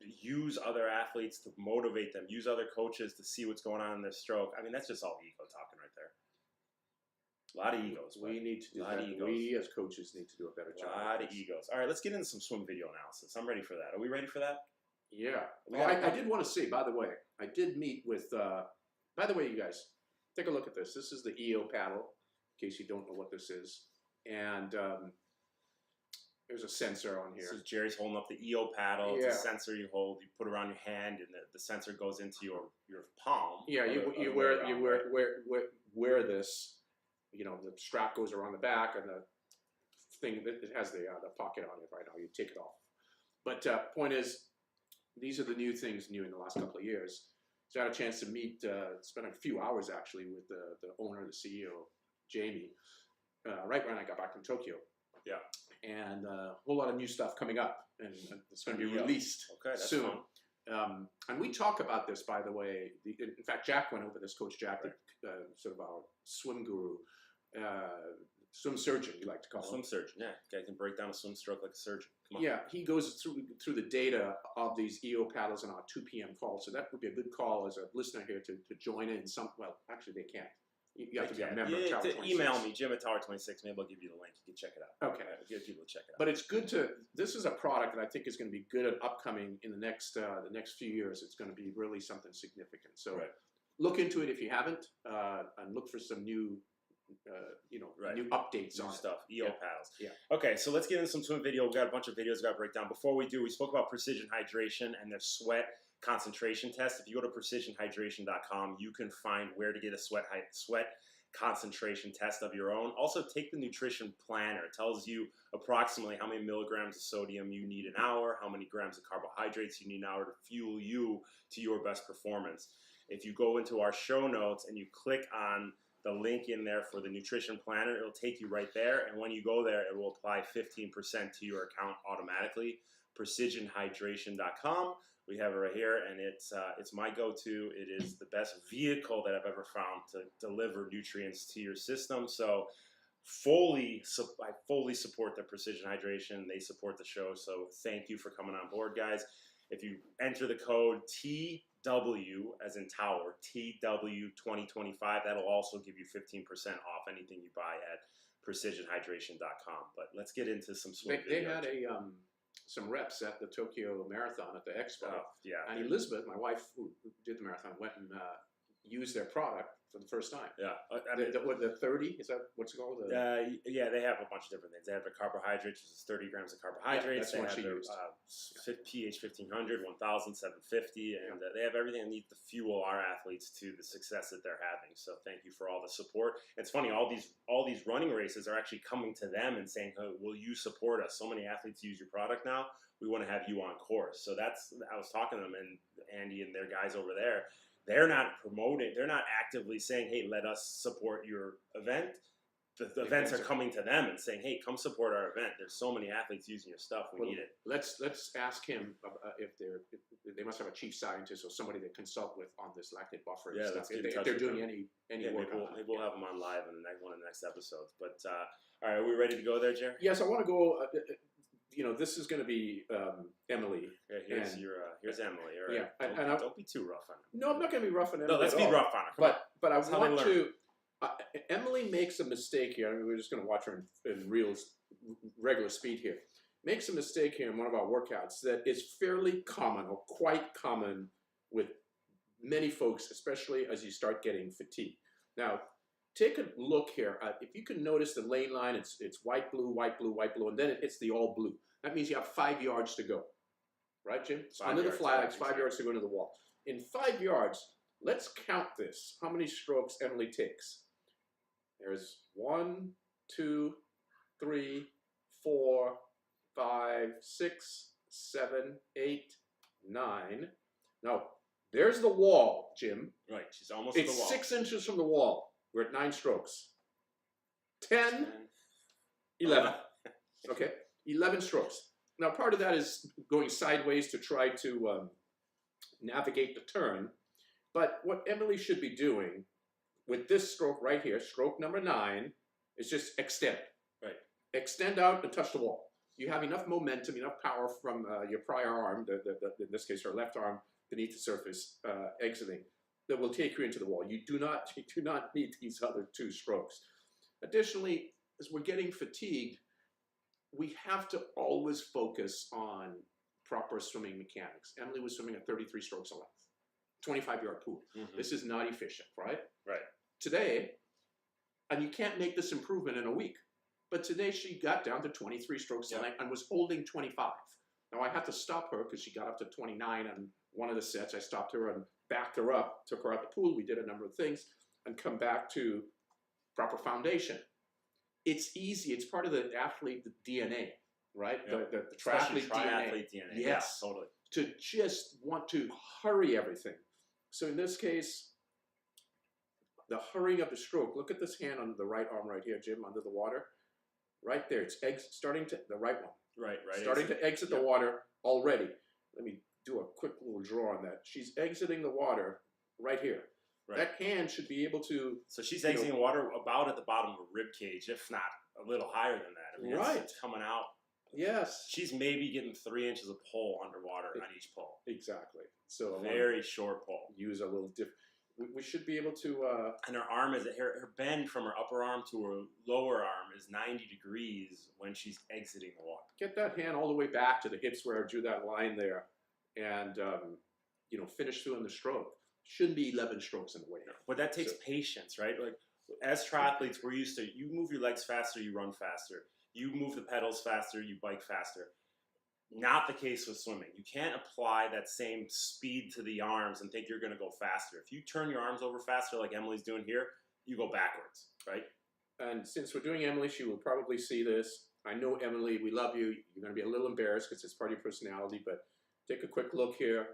use other athletes to motivate them, use other coaches to see what's going on in their stroke, that's just all ego talking right there. A lot of egos. We need to do that. We as coaches need to do a better job. A lot of egos. All right, let's get into some swim video analysis. I'm ready for that. Are we ready for that? Yeah. I did want to say, by the way, I did meet with, by the way, you guys, take a look at this. This is the EO paddle, in case you don't know what this is. And there's a sensor on here. This is Gerry's holding up the EO paddle. Yeah. It's a sensor you hold. You put it around your hand, and the sensor goes into your palm. Yeah, you wear this. The strap goes around the back, and the thing it has the pocket on it right now. You take it off. But point is, these are the new things in the last couple of years. So I had a chance to spend a few hours actually with the owner, the CEO, Jamie, right when I got back from Tokyo. Yeah. And a whole lot of new stuff coming up, and it's going to be released soon. Fun. And we talk about this, by the way. In fact, Jack went over this. Coach Jack, right. Sort of our swim guru, swim surgeon, you like to call him. Swim surgeon, yeah. Guy can break down a swim stroke like a surgeon. Come on. Yeah, he goes through the data of these EO paddles on our 2 p.m. call. So that would be a good call as a listener here to join in. Well, actually, they can't. You have to be a member of Tower 26. Email me, Jim at Tower 26. Maybe I'll give you the link. You can check it out. Okay. Give people to check it out. But it's good this is a product that I think is going to be good and upcoming in the next few years. It's going to be really something significant. So look into it if you haven't, and look for some new, new updates on stuff. EO paddles. Yeah. Okay, so let's get into some swim video. We've got a bunch of videos we've got to break down. Before we do, we spoke about precision hydration and their sweat concentration test. If you go to precisionhydration.com, you can find where to get a sweat concentration test of your own. Also, take the nutrition planner. It tells you approximately how many milligrams of sodium you need an hour, how many grams of carbohydrates you need an hour to fuel you to your best performance. If you go into our show notes and you click on the link in there for the nutrition planner, it'll take you right there. And when you go there, it will apply 15% to your account automatically. precisionhydration.com. We have it right here, and it's my go-to. It is the best vehicle that I've ever found to deliver nutrients to your system. So I fully support the Precision Hydration. They support the show, so thank you for coming on board, guys. If you enter the code TW, as in Tower, TW2025, that'll also give you 15% off anything you buy at precisionhydration.com. But let's get into some swim They had a some reps at the Tokyo Marathon at the Expo. Oh, yeah. And Elizabeth, my wife, who did the marathon, went and used their product for the first time. Yeah. I mean, the 30, is that what's it called? yeah, they have a bunch of different things. They have the carbohydrates, which is 30 grams of carbohydrates. Yeah, that's they what have she their used. pH 1500, 1000, 750, and they have everything that needs to fuel our athletes to the success that they're having. So thank you for all the support. It's funny, all these running races are actually coming to them and saying, "Hey, will you support us? So many athletes use your product now. We want to have you on course." So I was talking to them, and Andy and their guys over there. They're not promoting. They're not actively saying, "Hey, let us support your event." The events are coming to them and saying, "Hey, come support our event. There's so many athletes using your stuff. We need it." Let's ask him if they must have a chief scientist or somebody they consult with on this lactate buffer. Yeah, and let's stuff. get in If touch they're with doing them. any Yeah, work maybe on that. we'll have them on live in one of the next episodes. But all right, are we ready to go there, Gerry? Yes, I want to go. This is going to be Emily. Yeah, here's Emily. All right. Yeah, Don't be too rough on her. No, I'm not going to be rough on Emily. No, let's be rough on her. Come on. But I That's how they want learn. to. Emily makes a mistake here. I mean, we're just going to watch her in regular speed here. Makes a mistake here in one of our workouts that is fairly common or quite common with many folks, especially as you start getting fatigue. Now, take a look here. If you can notice the lane line, it's white, blue, white, blue, white, blue, and then it hits the all blue. That means you have 5 yards to go. Right, Jim? Under the flags, 5 yards to go into the wall. In 5 yards, let's count this. How many strokes Emily takes? There's 1, 2, 3, 4, 5, 6, 7, 8, 9. Now, there's the wall, Jim. Right, she's almost at the wall. It's 6 inches from the wall. We're at 9 strokes. 10, 11. Okay, 11 strokes. Now, part of that is going sideways to try to navigate the turn. But what Emily should be doing with this stroke right here, stroke number 9, is just extend. Right. Extend out and touch the wall. You have enough momentum, enough power from your prior arm, in this case her left arm, beneath the surface, exiting, that will take you into the wall. You do not need these other 2 strokes. Additionally, as we're getting fatigued, we have to always focus on proper swimming mechanics. Emily was swimming at 33 strokes a length, 25-yard pool. Mm-hmm. This is not efficient, right? Right. Today, and you can't make this improvement in a week, but today she got down to 23 strokes a length and was holding 25. Now I had to stop her because she got up to 29 on one of the sets. I stopped her and backed her up, took her out the pool. We did a number of things and come back to proper foundation. It's easy. It's part of the athlete DNA, right? Yep. The triathlete DNA. Yes, yeah, totally. To just want to hurry everything. So in this case, the hurrying of the stroke. Look at this hand on the right arm right here, Jim, under the water. Right there. It's starting to, the right one. Right. Starting to exit the water already. Let me do a quick little draw on that. She's exiting the water right here. Right. That hand should be able to. So she's exiting water about at the bottom of her rib cage, if not a little higher than that. I mean, it's coming out. Yes. She's maybe getting 3 inches of pull underwater on each pull. Exactly. So very short pull. Use a little different. We should be able to. And her arm is her bend from her upper arm to her lower arm is 90 degrees when she's exiting the water. Get that hand all the way back to the hips where I drew that line there, and finish doing the stroke. Shouldn't be 11 strokes in the way. But that takes patience, right? Like as triathletes, we're used to you move your legs faster, you run faster. You move the pedals faster, you bike faster. Not the case with swimming. You can't apply that same speed to the arms and think you're going to go faster. If you turn your arms over faster like Emily's doing here, you go backwards, right? And since we're doing Emily, she will probably see this. I know, Emily, we love you. You're going to be a little embarrassed because it's part of your personality, but take a quick look here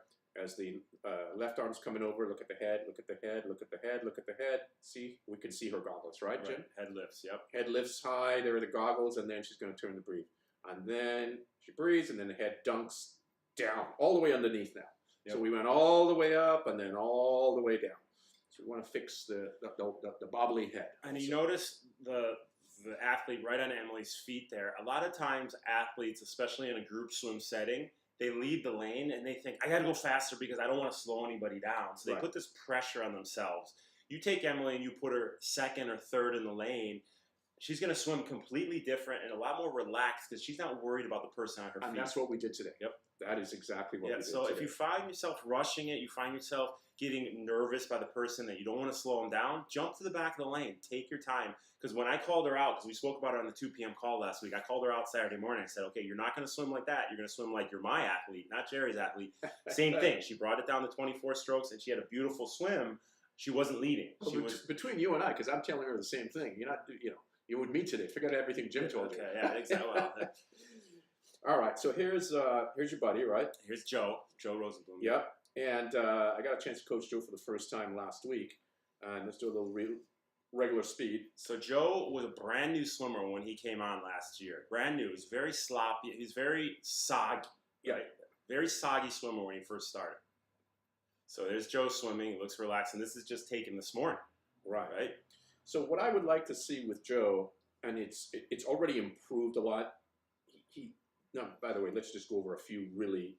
as the left arm's coming over. Look at the head, look at the head, look at the head, look at the head. See, we can see her goggles, right, Jim? Head lifts, yep. Head lifts high, there are the goggles, and then she's going to turn to breathe. And then she breathes, and then the head dunks down, all the way underneath now. Yep. So we went all the way up and then all the way down. So we want to fix the bobbly head. And you notice the athlete right on Emily's feet there. A lot of times athletes, especially in a group swim setting, they lead the lane and they think, I got to go faster because I don't want to slow anybody down. So they put this pressure on themselves. You take Emily and you put her second or third in the lane, She's going to swim completely different and a lot more relaxed because she's not worried about the person on her feet. And that's what we did today. Yep. That is exactly what we did so today. if you find yourself rushing it, you find yourself getting nervous by the person that you don't want to slow them down, jump to the back of the lane. Take your time. Because when I called her out, because we spoke about it on the 2 p.m. call last week, I called her out Saturday morning. I said, okay, you're not going to swim like that. You're going to swim like you're my athlete, not Jerry's athlete. Same thing. She brought it down to 24 strokes, and she had a beautiful swim. She wasn't leading. She was between you and I, because I'm telling her the same thing. You're not, you're with me today. Forget everything Jim told you. Okay, yeah, exactly. Well, all right, so here's your buddy, right? Here's Joe Rosenblum. Yep, and I got a chance to coach Joe for the first time last week, and let's do a little regular speed. So Joe was a brand new swimmer when he came on last year. Brand new. He's very sloppy. He's very soggy. Right? Very soggy swimmer when he first started. So there's Joe swimming. He looks relaxed, and this is just taken this morning. Right. So what I would like to see with Joe, and it's already improved a lot. No, by the way, let's just go over a few really,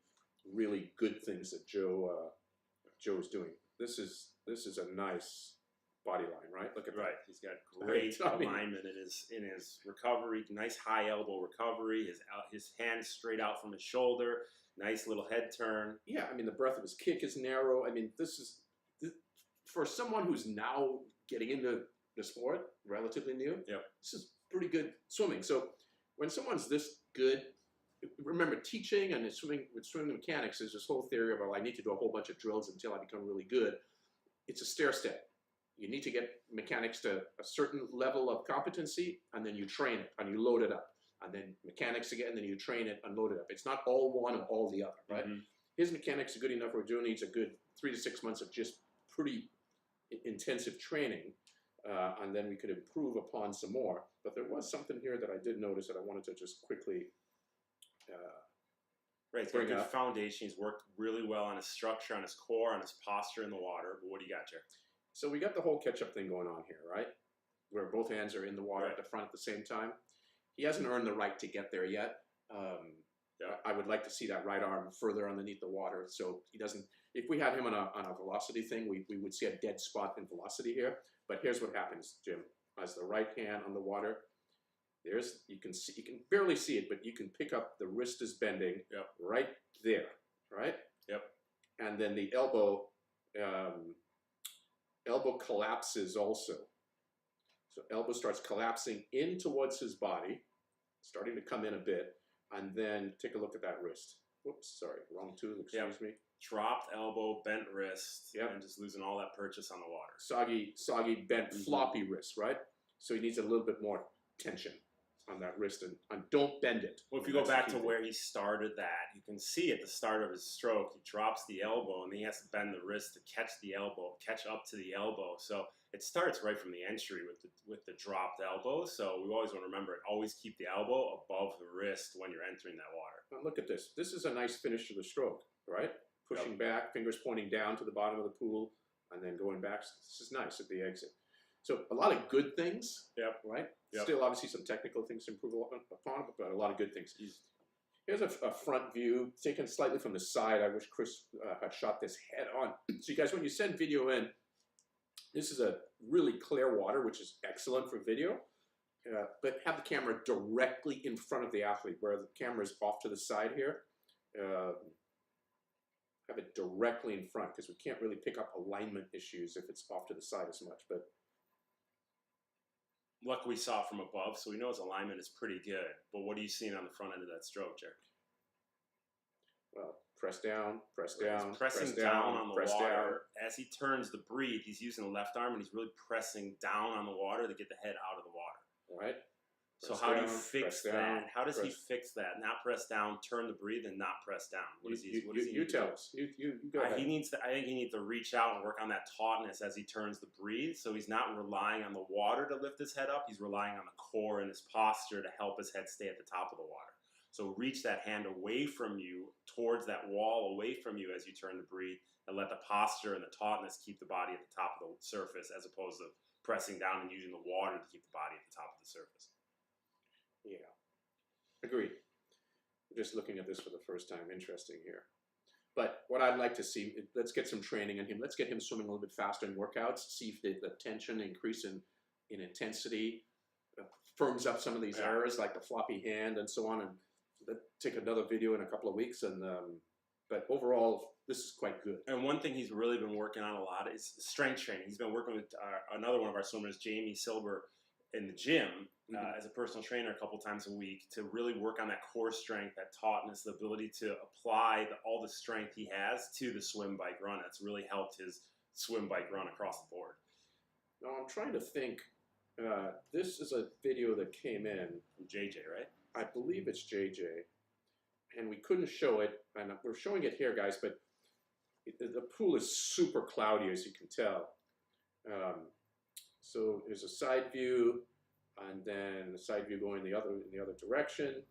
really good things that Joe's doing. This is a nice body line, right? Look at that. Right. He's got great alignment in his recovery. Nice high elbow recovery. His hands straight out from his shoulder. Nice little head turn. Yeah, I mean the breadth of his kick is narrow. I mean this for someone who's now getting into the sport, relatively new. Yep. This is pretty good swimming. So when someone's this good. Remember, teaching and swimming mechanics is this whole theory of, well, I need to do a whole bunch of drills until I become really good. It's a stair step. You need to get mechanics to a certain level of competency, and then you train it, and you load it up. And then mechanics again, and then you train it and load it up. It's not all one and all the other, right? Mm-hmm. His mechanics are good enough where Joe needs a good 3 to 6 months of just pretty intensive training, and then we could improve upon some more. But there was something here that I did notice that I wanted to just quickly right, he's got a good foundation. He's worked really well on his structure, on his core, on his posture in the water. But what do you got, Jer? So we got the whole catch-up thing going on here, right? Where both hands are in the water at the front at the same time. He hasn't earned the right to get there yet. I would like to see that right arm further underneath the water, so he doesn't. If we had him on a velocity thing, we would see a dead spot in velocity here. But here's what happens, Jim. As the right hand on the water. You can barely see it, but you can pick up the wrist is bending right there, right? Yep. And then the elbow collapses also. So elbow starts collapsing in towards his body, starting to come in a bit, and then take a look at that wrist. Whoops, sorry, wrong tool, excuse me. Dropped elbow, bent wrist, and just losing all that purchase on the water. Soggy, bent, floppy wrist, right? So he needs a little bit more tension on that wrist, and don't bend it. Well, if you go back to where he started that, you can see at the start of his stroke, he drops the elbow, and then he has to bend the wrist to catch the elbow, catch up to the elbow. So it starts right from the entry with the dropped elbow. So we always want to remember it. Always keep the elbow above the wrist when you're entering that water. Now look at this. This is a nice finish to the stroke, right? Pushing back, fingers pointing down to the bottom of the pool, and then going back. This is nice at the exit. So a lot of good things, right? Still, obviously, some technical things to improve upon, but a lot of good things. Here's a front view, taken slightly from the side. I wish Chris had shot this head on. So you guys, when you send video in, this is a really clear water, which is excellent for video, but have the camera directly in front of the athlete, where the camera is off to the side here. Have it directly in front, because we can't really pick up alignment issues if it's off to the side as much, but luckily we saw it from above, so we know his alignment is pretty good. But what are you seeing on the front end of that stroke, Jerry? Well, press down, press down, pressing down on the water. As he turns to breathe, he's using the left arm, and he's really pressing down on the water to get the head out of the water. All right. So how do you fix that? How does he fix that? Not press down, turn to breathe, and not press down. What does he? You tell us. You go ahead. I think he needs to reach out and work on that tautness as he turns to breathe. So he's not relying on the water to lift his head up. He's relying on the core and his posture to help his head stay at the top of the water. So reach that hand away from you, towards that wall, away from you as you turn to breathe, and let the posture and the tautness keep the body at the top of the surface, as opposed to pressing down and using the water to keep the body at the top of the surface. Yeah, agreed. Just looking at this for the first time, interesting here. But what I'd like to see, let's get some training on him. Let's get him swimming a little bit faster in workouts, see if the tension increase in intensity firms up some of these Yeah. errors, like the floppy hand and so on. And take another video in a couple of weeks. And but overall, this is quite good. And one thing he's really been working on a lot is strength training. He's been working with another one of our swimmers, Jamie Silber, in the gym as a personal trainer a couple times a week to really work on that core strength, that tautness, the ability to apply all the strength he has to the swim, bike, run. That's really helped his swim, bike, run across the board. Now I'm trying to think. This is a video that came in From JJ, right? I believe it's JJ, and we couldn't show it, and we're showing it here, guys, but the pool is super cloudy, as you can tell. So there's a side view, and then the side view going in the other direction.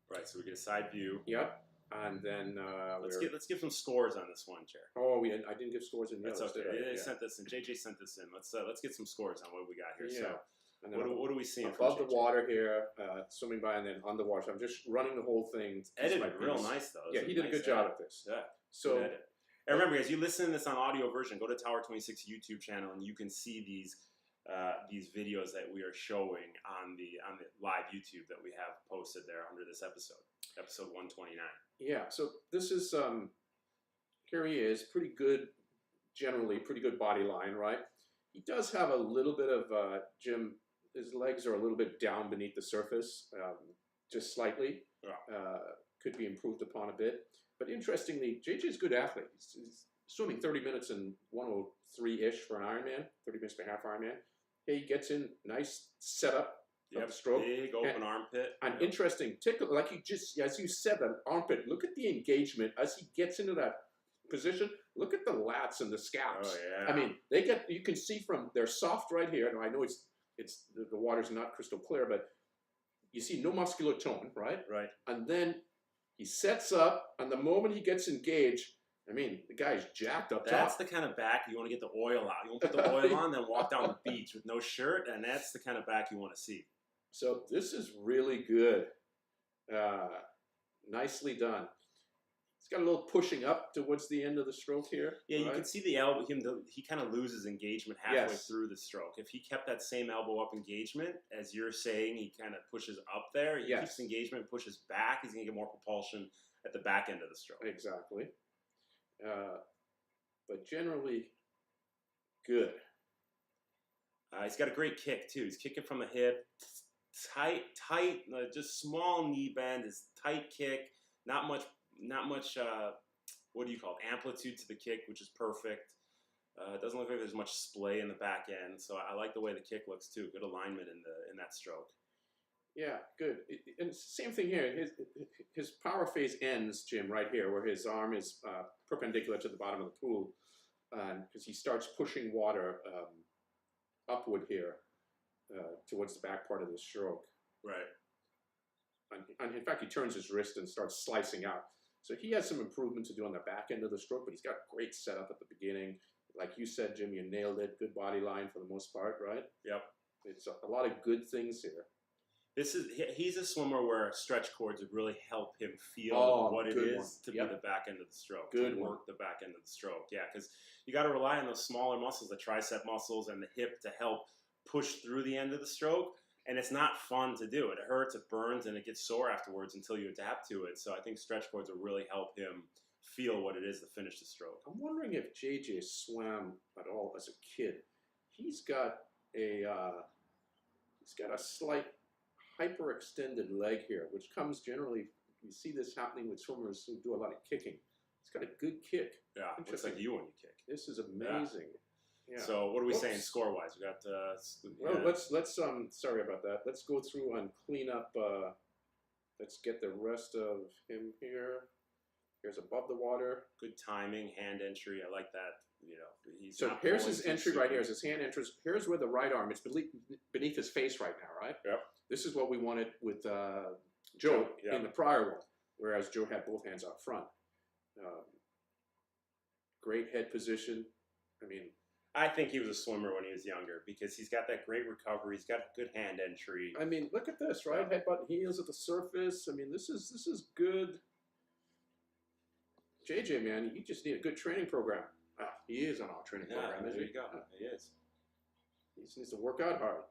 Right, so we get a side view. Yep, and then let's give some scores on this one, Chair. Oh, I didn't give scores in the That's others, okay. did I? They sent this in. JJ sent this in. Let's get some scores on what we got here. Yeah. So And then what do we see above the water here, swimming by, and then on the water. So I'm just running the whole thing. Edited real nice though. Yeah, he did a good job at this. Yeah. So and remember, guys, you listen to this on audio version. Go to Tower 26 YouTube channel, and you can see these videos that we are showing on the live YouTube that we have posted there under this episode 129. yeah, so this is here he is, pretty good, generally pretty good body line, right? He does have a little bit of Jim. His legs are a little bit down beneath the surface, just slightly. Yeah. Could be improved upon a bit. But interestingly, JJ's a good athlete. He's swimming 30 minutes in 103-ish for an Ironman, 30 minutes per half Ironman. He gets in nice setup of the stroke. Big open armpit. An interesting tickle, like you just, as you said, that armpit. Look at the engagement as he gets into that position. Look at the lats and the scalps. Oh yeah. I mean, you can see from, they're soft right here. Now I know it's the water's not crystal clear, but you see no muscular tone, right? Right. And then he sets up, and the moment he gets engaged, I mean, the guy's jacked up That's top. the kind of back you want to get the oil out. You want to put the oil on, then walk down the beach with no shirt, and that's the kind of back you want to see. So this is really good. Nicely done. It's got a little pushing up towards the end of the stroke here. Yeah, you right? can see the elbow. He kind of loses engagement halfway Yes. through the stroke. If he kept that same elbow up engagement, as you're saying, he kind of pushes up there. He Yes. keeps engagement, pushes back. He's going to get more propulsion at the back end of the stroke. Exactly. But generally, good. He's got a great kick too. He's kicking from the hip, tight, just small knee bend. His tight kick, not much. What do you call it? Amplitude to the kick, which is perfect. It doesn't look like there's much splay in the back end, so I like the way the kick looks too. Good alignment in that stroke. Yeah, good. And it's the same thing here. His power phase ends, Jim, right here, where his arm is perpendicular to the bottom of the pool, because he starts pushing water upward here towards the back part of the stroke. Right. And in fact, he turns his wrist and starts slicing out. So he has some improvement to do on the back end of the stroke, but he's got great setup at the beginning. Like you said, Jim, you nailed it. Good body line for the most part, right? Yep. It's a lot of good things here. He's a swimmer where stretch cords would really help him feel what it is to be the back end of the stroke. Good to work the back end of the stroke. Yeah, because you got to rely on those smaller muscles, the tricep muscles and the hip, to help push through the end of the stroke. And it's not fun to do. It hurts, it burns, and it gets sore afterwards until you adapt to it. So I think stretch cords will really help him feel what it is to finish the stroke. I'm wondering if JJ swam at all as a kid. He's got a slight hyperextended leg here, which comes generally. You see this happening with swimmers who do a lot of kicking. He's got a good kick. Yeah, looks like you when you kick. This is amazing. Yeah. So what are we saying score wise? We got. Well, let's sorry about that. Let's go through and clean up. Let's get the rest of him here. Here's above the water. Good timing, hand entry. I like that. You know, he's so here's his entry right here. Is his hand enters. Here's where the right arm. It's beneath his face right now, right? Yep. This is what we wanted with Joe in the prior one, whereas Joe had both hands out front. Great head position. I think he was a swimmer when he was younger because he's got that great recovery. He's got good hand entry. Look at this, right? Headbutt heels at the surface. This is good. JJ, man, you just need a good training program. He is on our training program, isn't there he? you go. He is. He just needs to work out hard.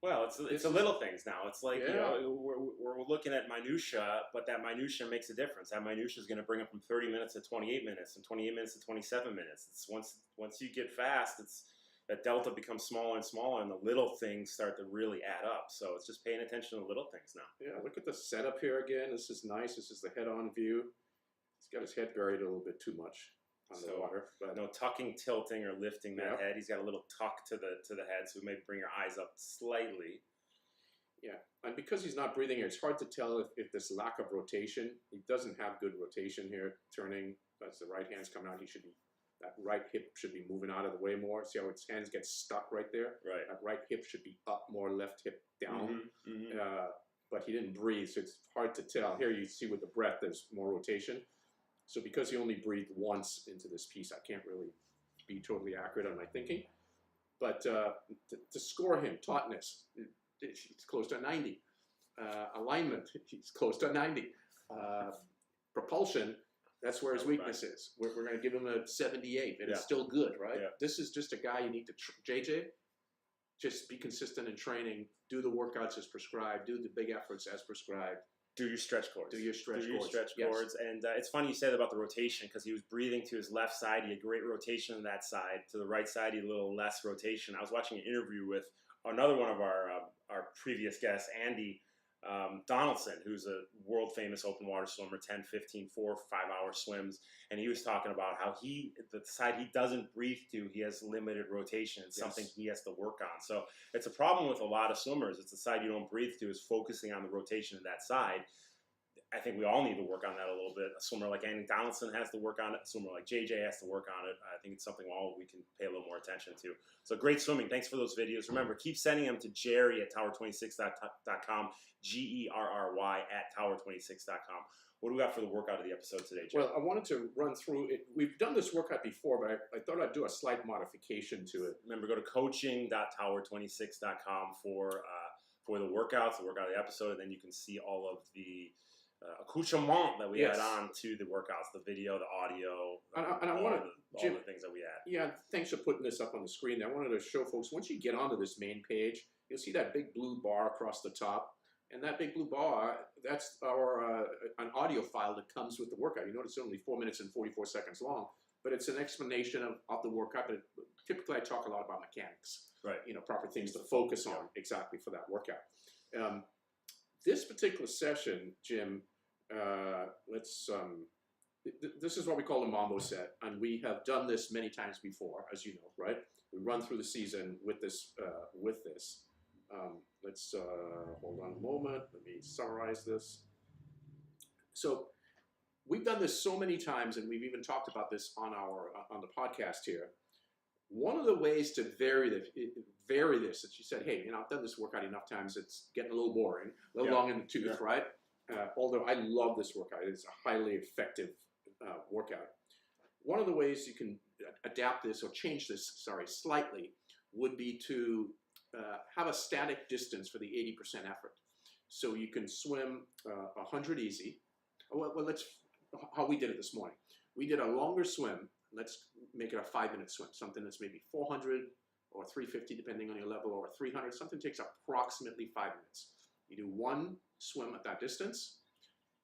Well, it's the little things now. It's like, you Yeah. know, we're looking at minutia, but that minutia makes a difference. That minutia is going to bring it from 30 minutes to 28 minutes, and 28 minutes to 27 minutes. It's once you get fast, it's that delta becomes smaller and smaller, and the little things start to really add up. So it's just paying attention to little things now. Yeah, look at the setup here again. This is nice. This is the head-on view. He's got his head buried a little bit too much on the water. But no tucking, tilting, or lifting that head. He's got a little tuck to the head, so maybe bring your eyes up slightly. Yeah, and because he's not breathing here, it's hard to tell if this lack of rotation. He doesn't have good rotation here. Turning, as the right hand's coming out, that right hip should be moving out of the way more. See how his hands get stuck right there? Right. That right hip should be up more, left hip down. Mm-hmm, mm-hmm. But he didn't breathe, so it's hard to tell. Here you see with the breath, there's more rotation. So because he only breathed once into this piece, I can't really be totally accurate on my thinking. But to score him, tautness, it's close to 90. Alignment, he's close to 90. Propulsion, that's where his weakness is. We're going to give him a 78, and it's still good, right? Yeah. This is just a guy you need to, JJ, just be consistent in training, do the workouts as prescribed, do the big efforts as prescribed. Do your stretch cords. Do your stretch cords. And it's funny you said about the rotation, because he was breathing to his left side. He had great rotation on that side. To the right side, he had a little less rotation. I was watching an interview with another one of our previous guests, Andy Donaldson, who's a world famous open water swimmer, 10, 15, 4, 5 hour swims. And he was talking about how the side he doesn't breathe to, he has limited rotation. It's something he has to work on. So it's a problem with a lot of swimmers. It's the side you don't breathe to, is focusing on the rotation of that side. I think we all need to work on that a little bit. A swimmer like Andy Donaldson has to work on it. A swimmer like JJ has to work on it. I think it's something we can pay a little more attention to. So great swimming. Thanks for those videos. Remember, keep sending them to Gerry at tower26.com, Gerry at tower26.com. What do we got for the workout of the episode today, Gerry? Well, I wanted to run through it. We've done this workout before, but I thought I'd do a slight modification to it. Remember, go to coaching.tower26.com for the workouts, the workout of the episode, and then you can see all of the accoutrement that we add on to the workouts, the video, the audio, all the things that we add. Yeah, thanks for putting this up on the screen. I wanted to show folks, once you get onto this main page, you'll see that big blue bar across the top. And that big blue bar, that's an audio file that comes with the workout. You notice it's only 4 minutes and 44 seconds long, but it's an explanation of the workout. But typically I talk a lot about mechanics, right? You know, proper things to focus on exactly for that workout. This particular session, Jim, this is what we call the Mambo set, and we have done this many times before, as you know, right? We run through the season with this. Let's hold on a moment. Let me summarize this. So we've done this so many times, and we've even talked about this on the podcast here. One of the ways to vary this, that you said, hey, I've done this workout enough times, it's getting a little boring, a little long in the tooth, right? Although I love this workout. It's a highly effective workout. One of the ways you can adapt this or change this, slightly, would be to have a static distance for the 80% effort. So you can swim 100 easy. Well, how we did it this morning. We did a longer swim. Let's make it a 5-minute swim, something that's maybe 400 or 350, depending on your level, or 300. Something takes approximately 5 minutes. You do one swim at that distance,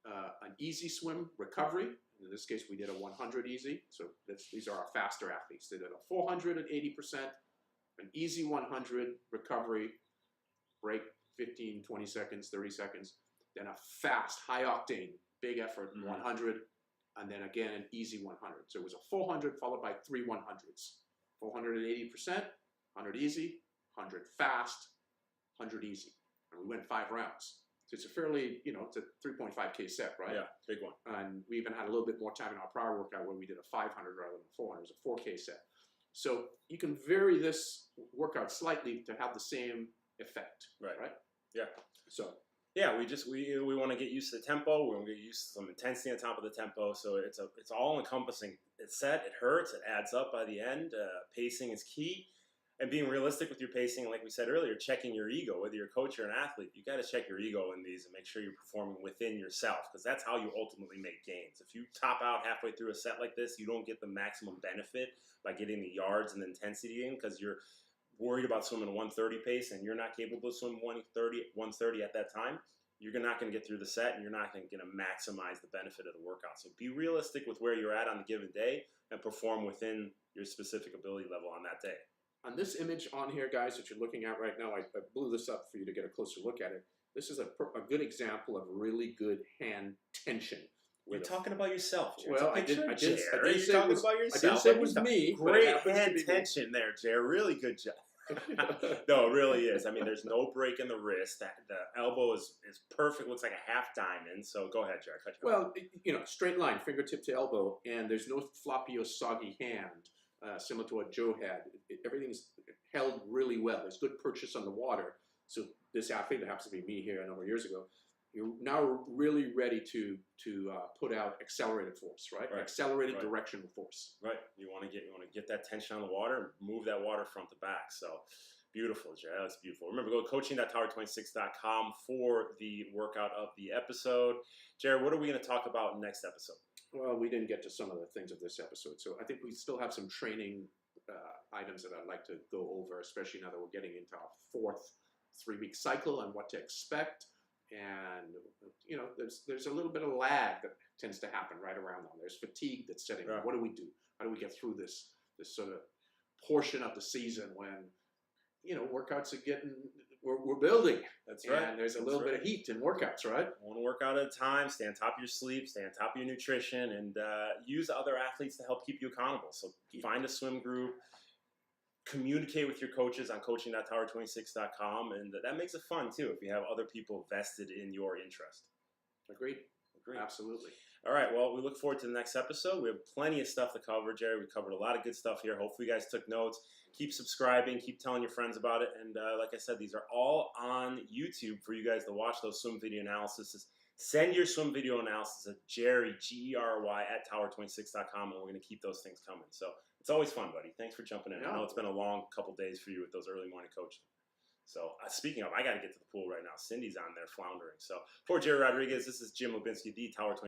an easy swim recovery. In this case, we did a 100 easy. So these are our faster athletes. They did a 400 at 80%, an easy 100 recovery, break 15, 20 seconds, 30 seconds, then a fast, high octane, big effort 100, and then again an easy 100. So it was a 400 followed by 3 100s. 400 at 80%, 100 easy, 100 fast, 100 easy. And we went 5 rounds. So it's a fairly, it's a 3.5K set, right? Yeah, big one. And we even had a little bit more time in our prior workout where we did a 500 rather than 400. It was a 4K set. So you can vary this workout slightly to have the same effect, right? Yeah. So yeah, we want to get used to the tempo. We want to get used to some intensity on top of the tempo. So it's all encompassing. It's set. It hurts. It adds up by the end. Pacing is key, and being realistic with your pacing. Like we said earlier, checking your ego. Whether you're a coach or an athlete, you got to check your ego in these and make sure you're performing within yourself, because that's how you ultimately make gains. If you top out halfway through a set like this, you don't get the maximum benefit by getting the yards and the intensity in, because you're worried about swimming a 130 pace and you're not capable of swimming 130 at that time, you're not going to get through the set and you're not going to maximize the benefit of the workout. So be realistic with where you're at on the given day and perform within your specific ability level on that day. On this image on here, guys, that you're looking at right now, I blew this up for you to get a closer look at it. This is a good example of really good hand tension. You're talking about yourself, Jerry. Well, I didn't say it was me. Great hand tension there, Jerry. Really good job. No, it really is. I mean, there's no break in the wrist. The elbow is perfect. Looks like a half diamond. So go ahead, Jerry. Well, straight line, fingertip to elbow, and there's no floppy or soggy hand, similar to what Joe had. Everything's held really well. There's good purchase on the water. So this athlete, that happens to be me here a number of years ago, you're now really ready to put out accelerated force, right? Accelerated directional force. Right. You want to get that tension on the water and move that water front to back. So beautiful, Jerry. That's beautiful. Remember, go to coaching.tower26.com for the workout of the episode. Jerry, what are we going to talk about next episode? Well, we didn't get to some of the things of this episode, so I think we still have some training items that I'd like to go over, especially now that we're getting into our 4th 3-week cycle and what to expect. And there's a little bit of lag that tends to happen right around now. There's fatigue that's setting in. What do we do? How do we get through this sort of portion of the season when workouts are we're building? That's right. And there's a little bit of heat in workouts, right? One workout at a time. Stay on top of your sleep. Stay on top of your nutrition, and use other athletes to help keep you accountable. So find a swim group. Communicate with your coaches on coaching.tower26.com, and that makes it fun too if you have other people vested in your interest. Agreed. Absolutely. All right, well, we look forward to the next episode. We have plenty of stuff to cover, Jerry. We covered a lot of good stuff here. Hopefully you guys took notes. Keep subscribing. Keep telling your friends about it. And like I said, these are all on YouTube for you guys to watch those swim video analyses. Send your swim video analysis at Gerry, Gerry, at tower26.com, and we're going to keep those things coming. So it's always fun, buddy. Thanks for jumping in. I know it's been a long couple days for you with those early morning coaching. So speaking of, I got to get to the pool right now. Cindy's on there floundering. So for Gerry Rodriguez, this is Jim Lubinsky, the Tower 26.